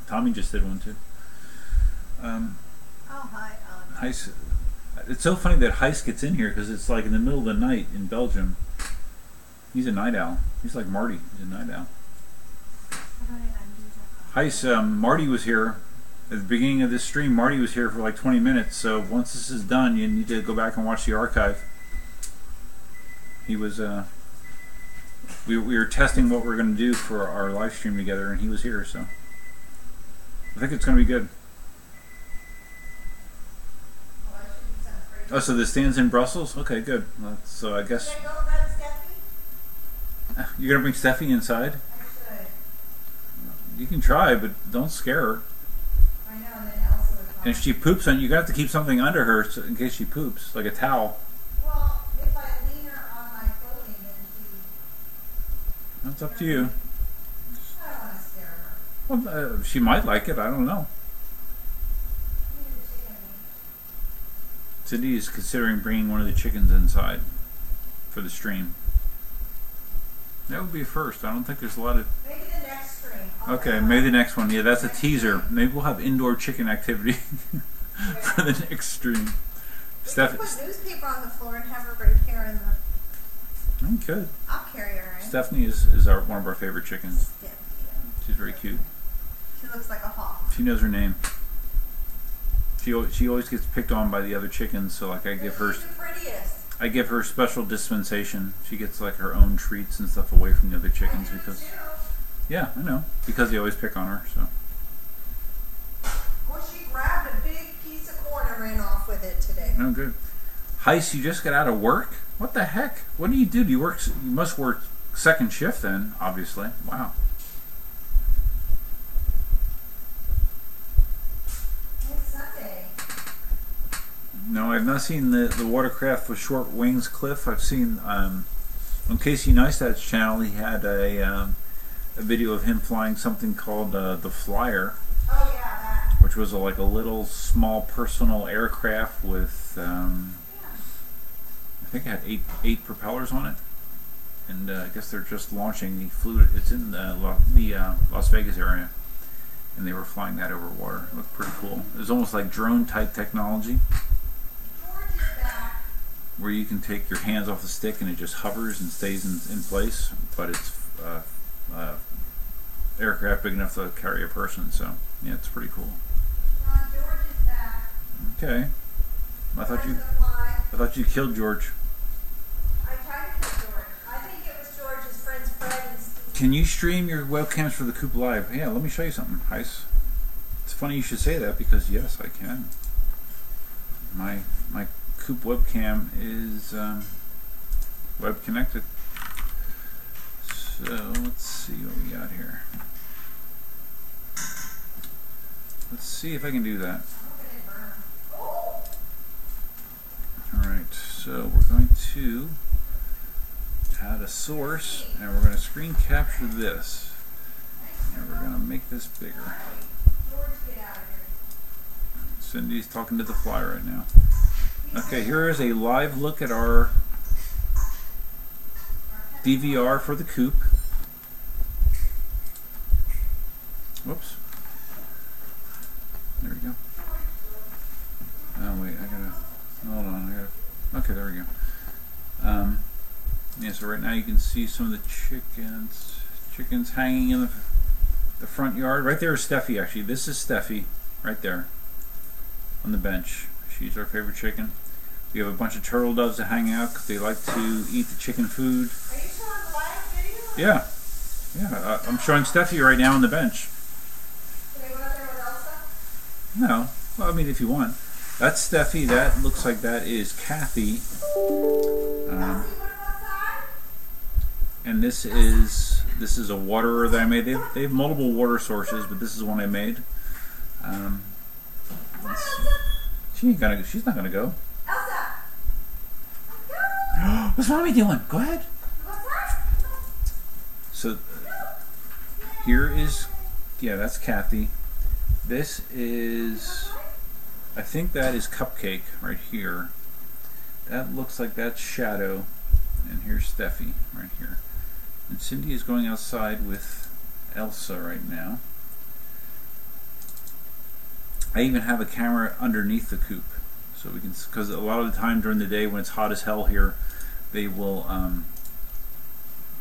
Tommy just did one too. Oh, hi. Heiss. It's so funny that Heiss gets in here because it's like in the middle of the night in Belgium. He's a night owl. He's like Marty. He's a night owl. How do I undo that? Heiss, Marty was here at the beginning of this stream. Marty was here for like 20 minutes. So once this is done, you need to go back and watch the archive. He was. We were testing what we're going to do for our live stream together, and he was here. So I think it's going to be good. Oh, so the stand's in Brussels? Okay, good. So I guess... Should I go grab Steffi? You're going to bring Steffi inside? I should. You can try, but don't scare her. I know, and then Elsa would come. And if she poops on you, got to keep something under her so in case she poops, like a towel. Well, if I lean her on my clothing, then she... That's up to you. I don't want to scare her. Well, she might like it. I don't know. Cindy is considering bringing one of the chickens inside for the stream. That would be a first. I don't think there's a lot of... Maybe the next stream. Okay, maybe the next one. Yeah, that's a teaser. Maybe we'll have indoor chicken activity for the next stream. We can put newspaper on the floor and have her right here in the... Oh, good. I'll carry her in. Stephanie is one of our favorite chickens. Yeah. She's very cute. She looks like a hawk. She knows her name. She always gets picked on by the other chickens, so like I give her... She's the prettiest. I give her special dispensation. She gets like her own treats and stuff away from the other chickens because... Yeah, I know. Because they always pick on her, so... Well, she grabbed a big piece of corn and ran off with it today. Oh, good. Heiss, you just got out of work? What the heck? What do? Do you work? You must work second shift then, obviously. Wow. It's Sunday. No, I've not seen the watercraft with short wings, Cliff. I've seen on Casey Neistat's channel. He had a video of him flying something called the Flyer. Oh yeah, that. Which was like a little small personal aircraft with I think it had eight propellers on it, and I guess they're just launching. He flew it. It's in the Las Vegas area, and they were flying that over water. It looked pretty cool. It was almost like drone type technology, where you can take your hands off the stick and it just hovers and stays in place. But it's aircraft big enough to carry a person. So yeah, it's pretty cool. George is back. Okay. I thought you killed George. I tried to kill George. I think it was George's friends Fred and Steve. Can you stream your webcams for the Coop Live? Yeah, let me show you something, Heiss. It's funny you should say that because yes, I can. My Coop webcam is web connected. So let's see what we got here. Let's see if I can do that. Alright, So we're going to add a source, and we're going to screen capture this, and we're going to make this bigger. Cindy's talking to the fly right now. Okay, here is a live look at our DVR for the coop. Whoops. There we go. Oh wait, I gotta, hold on, okay, there we go. Yeah, so right now you can see some of the chickens hanging in the front yard. Right there is Steffi, actually. This is Steffi, right there, on the bench. She's our favorite chicken. We have a bunch of turtle doves that hang out because they like to eat the chicken food. Are you showing the live video? Yeah, I'm showing Steffi right now on the bench. Can I go out there with Elsa? No, well, I mean, if you want. That's Steffi. That looks like that is Kathy. And this is a waterer that I made. They have multiple water sources, but this is one I made. She's not gonna go. Elsa, go. What's mommy doing? Go ahead. So here is, yeah, that's Kathy. This is, I think that is Cupcake right here. That looks like that's Shadow, and here's Steffi right here. And Cindy is going outside with Elsa right now. I even have a camera underneath the coop, so we can, because a lot of the time during the day when it's hot as hell here, they will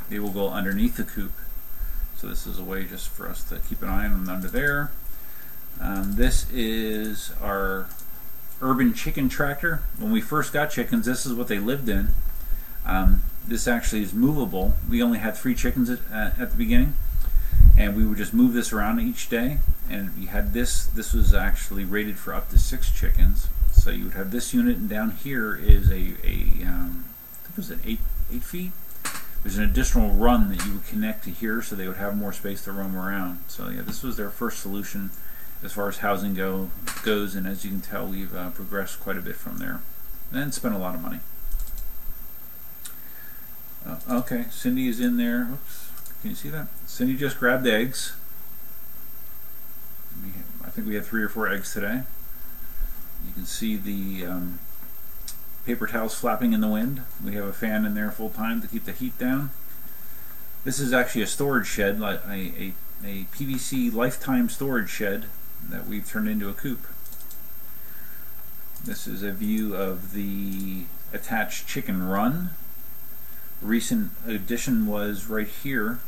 go underneath the coop. So this is a way just for us to keep an eye on them under there. This is our urban chicken tractor. When we first got chickens, this is what they lived in. This actually is movable. We only had 3 chickens at the beginning, and we would just move this around each day. And you had this was actually rated for up to 6 chickens. So you would have this unit, and down here is I think it was 8 feet. There's an additional run that you would connect to here, so they would have more space to roam around. So yeah, this was their first solution as far as housing goes, and as you can tell, we've progressed quite a bit from there, and spent a lot of money. Okay, Cindy is in there. Oops, can you see that? Cindy just grabbed eggs. I think we had 3 or 4 eggs today. You can see the paper towels flapping in the wind. We have a fan in there full time to keep the heat down. This is actually a storage shed, like a PVC lifetime storage shed that we've turned into a coop. This is a view of the attached chicken run. Recent addition was right here.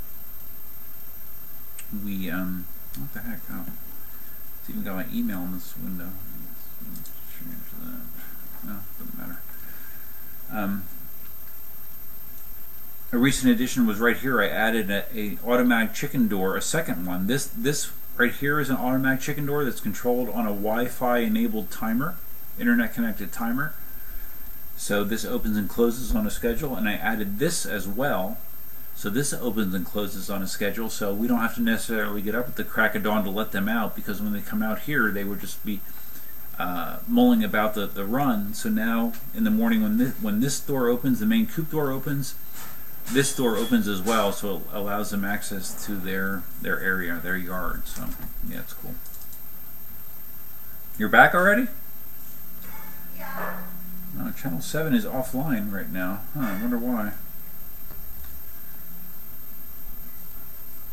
We what the heck? Oh, it's even got my email in this window. Change that. No, doesn't matter. A recent addition was right here. I added a automatic chicken door, a second one. This right here is an automatic chicken door that's controlled on a Wi-Fi enabled timer, internet connected timer. So this opens and closes on a schedule, and I added this as well. So this opens and closes on a schedule, so we don't have to necessarily get up at the crack of dawn to let them out, because when they come out here, they would just be mulling about the run. So now in the morning when this door opens, the main coop door opens, this door opens as well, so it allows them access to their area, their yard. So yeah, it's cool. You're back already? Yeah. No, channel 7 is offline right now. I wonder why.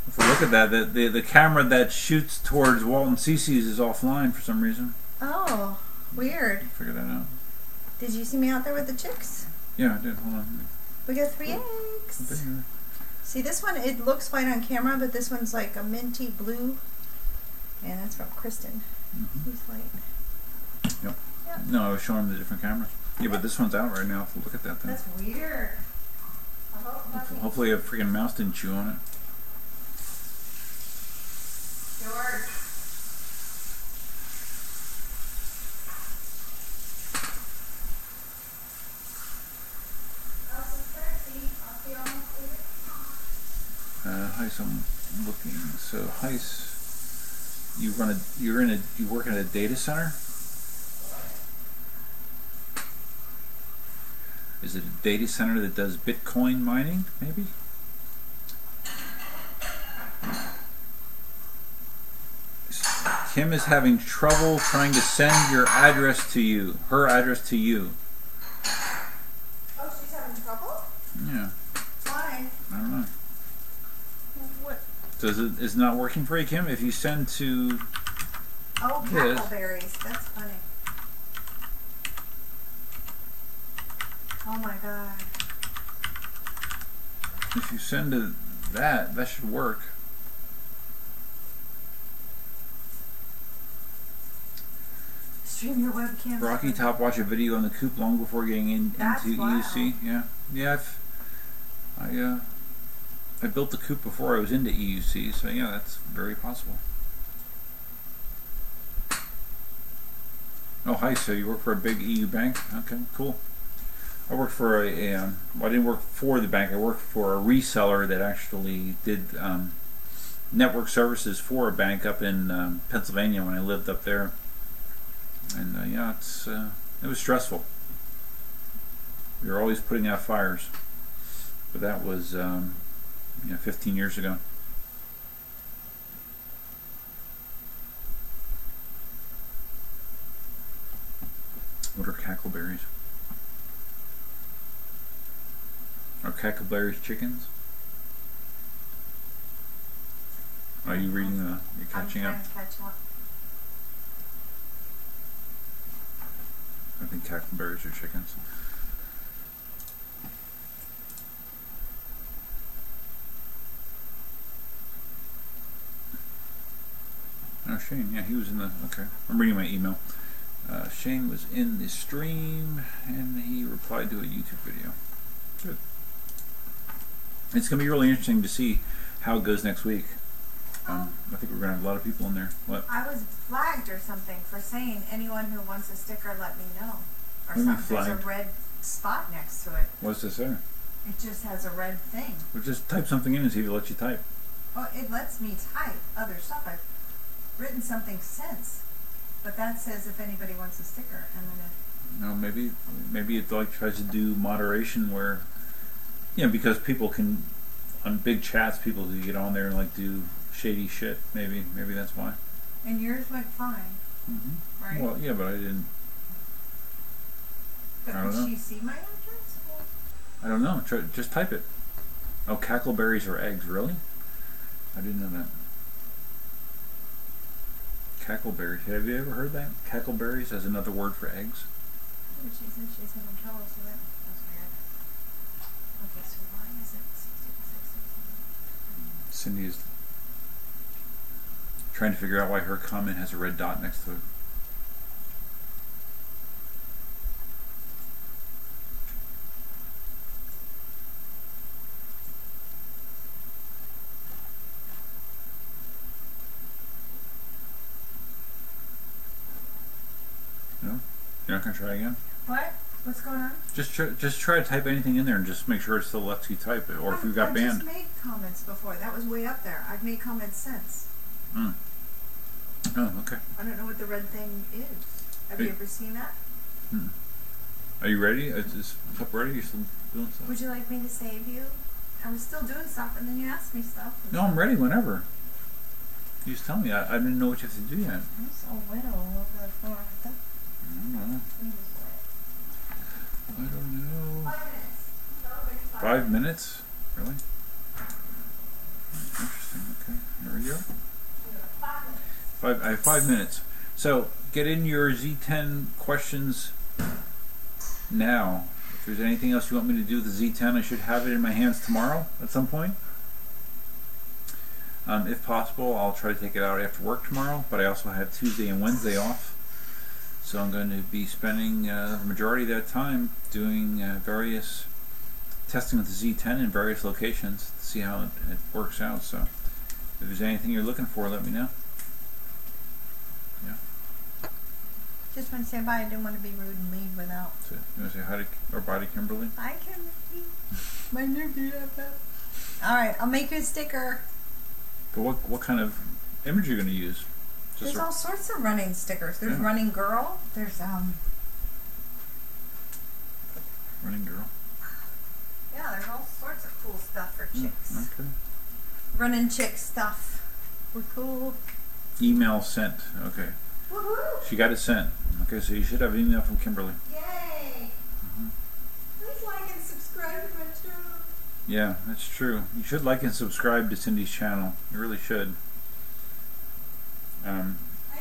If we look at that, the camera that shoots towards Walton Cece's is offline for some reason. Oh, weird. Figure that out. Did you see me out there with the chicks? Yeah, I did. Hold on. We got 3 eggs. See, this one, it looks fine on camera, but this one's like a minty blue. And that's from Kristen. He's light. Yep. Yep. No, I was showing the different cameras. Yeah, but this one's out right now. So look at that thing. That's weird. Hopefully a freaking mouse didn't chew on it. George. Heis, I'm looking. So Heis, you work in a data center. Is it a data center that does Bitcoin mining, maybe? Kim is having trouble trying to send your address to you, her address to you. Oh, she's having trouble? Yeah. Why? I don't know. What? Is it not working for you, Kim? If you send to... Oh, cackleberries. That's funny. Oh my god. If you send to that should work. Stream your webcam. Rocky Top watched a video on the coop long before getting into EUC. Yeah. I built the coop before I was into EUC, so yeah, that's very possible. Oh, hi. So you work for a big EU bank? Okay, cool. I worked for well, I didn't work for the bank. I worked for a reseller that actually did network services for a bank up in Pennsylvania when I lived up there. And yeah, it was stressful. We were always putting out fires, but that was 15 years ago. What are cackleberries? Are cackleberries chickens? Are you reading the? You're catching up? I'm trying to catch up. I think cackleberries are chickens. Oh, Shane, yeah, he was in the, okay. I'm reading my email. Shane was in the stream, and he replied to a YouTube video. Good. It's going to be really interesting to see how it goes next week. I think we're going to have a lot of people in there. What? I was flagged or something for saying anyone who wants a sticker, let me know. Or What do you mean something. There's a flagged? red spot next to it. What does this say? It just has a red thing. Well, just type something in and see if it lets you type. Well, it lets me type other stuff. I've written something since, but that says if anybody wants a sticker, and then it. No, maybe it like tries to do moderation where, because people can, on big chats, people who get on there and like do shady shit. Maybe that's why. And yours went fine, right? Well, yeah, but I didn't. But I don't could know. she see my address? I don't know. Just type it. Oh, cackleberries are eggs. Really? I didn't know that. Cackleberries. Have you ever heard that? Cackleberries as another word for eggs? Oh, she said she's having trouble, so that's weird. Okay, so why is it 66? Cindy is trying to figure out why her comment has a red dot next to it. No? You're not going to try again? What? What's going on? Just try to type anything in there and just make sure it still lets you type it, or if you got I've banned. just made comments before. That was way up there. I've made comments since. Oh, okay. I don't know what the red thing is. Have you ever seen that? Are you ready? Is up ready? You still doing stuff? Would you like me to save you? I was still doing stuff, and then you asked me stuff. No, I'm ready whenever. You just tell me. I didn't know what you have to do yet. I'm so wet all over the floor. I don't know. I don't know. 5 minutes. No, maybe 5 minutes? Really? Interesting. Okay. There we go. 5 minutes. I have 5 minutes. So get in your Z10 questions now. If there's anything else you want me to do with the Z10, I should have it in my hands tomorrow at some point. If possible, I'll try to take it out after work tomorrow, but I also have Tuesday and Wednesday off. So I'm going to be spending the majority of that time doing various testing with the Z10 in various locations to see how it works out. So if there's anything you're looking for, let me know. Yeah. Just want to say bye. I didn't want to be rude and leave without. So you want to say hi to or bye to Kimberly? Bye, Kimberly. My new BFF. All right, I'll make you a sticker. But what kind of image are you going to use? There's all sorts of running stickers. There's running girl. There's Running girl. Yeah, there's all sorts of cool stuff for chicks. Okay. Running chick stuff. We're cool. Email sent. Okay. Woohoo! She got it sent. Okay, so you should have an email from Kimberly. Yay! Please like and subscribe to my channel. Yeah, that's true. You should like and subscribe to Cindy's channel. You really should. I need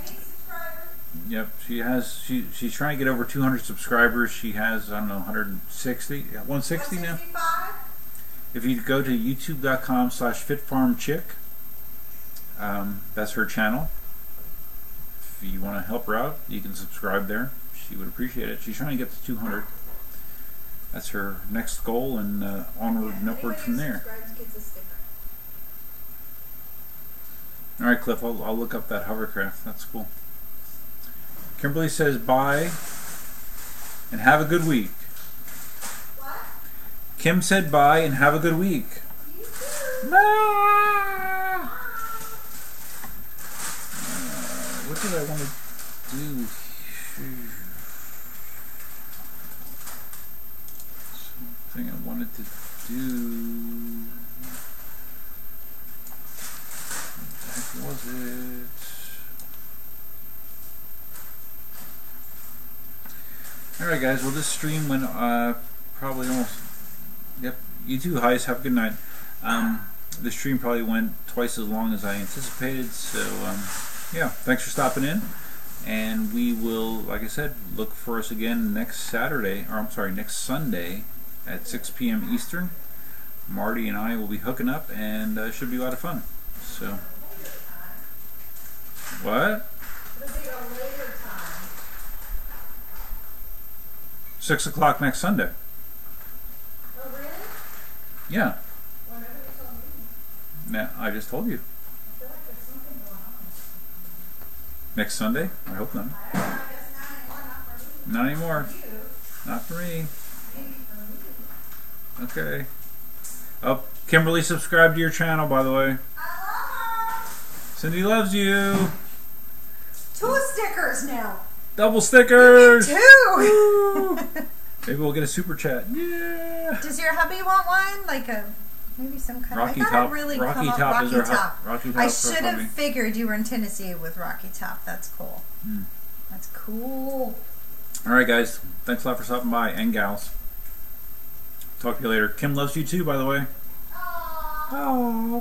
subscribers. Yep, she has. She's trying to get over 200 subscribers. She has, I don't know, 160, 160 now. 165? If you go to youtube.com/fitfarmchick, that's her channel. If you want to help her out, you can subscribe there. She would appreciate it. She's trying to get to 200. That's her next goal, and onward and upward from there. Gets a sticker. All right, Cliff, I'll look up that hovercraft. That's cool. Kimberly says bye and have a good week. What? Kim said bye and have a good week. You too. Bye. What did I want to do? Something I wanted to do. What the heck was it? Alright guys, well this stream went probably almost, yep, you too, Heis, have a good night. The stream probably went twice as long as I anticipated, so yeah, thanks for stopping in, and we will, like I said, look for us again next Saturday, or I'm sorry, next Sunday at 6 p.m. Eastern. Marty and I will be hooking up, and it should be a lot of fun. So, what? 6 o'clock next Sunday. Oh, really? Yeah. Whenever you told me. Nah, I just told you. I feel like there's something going on. Next Sunday? I hope not. I guess not anymore, not for me. Not anymore. Not for me. Maybe for me. Okay. Oh, Kimberly subscribed to your channel, by the way. I love her. Cindy loves you. 2 stickers now. Double stickers. 2. Maybe we'll get a super chat. Yeah. Does your hubby want one? Like a maybe some kind Rocky of. I Top. thought it really Rocky come up Top is Rocky our Top. Rocky Top. I should have figured you were in Tennessee with Rocky Top. That's cool. That's cool. All right, guys. Thanks a lot for stopping by, and gals. Talk to you later. Kim loves you too, by the way. Aww. Oh.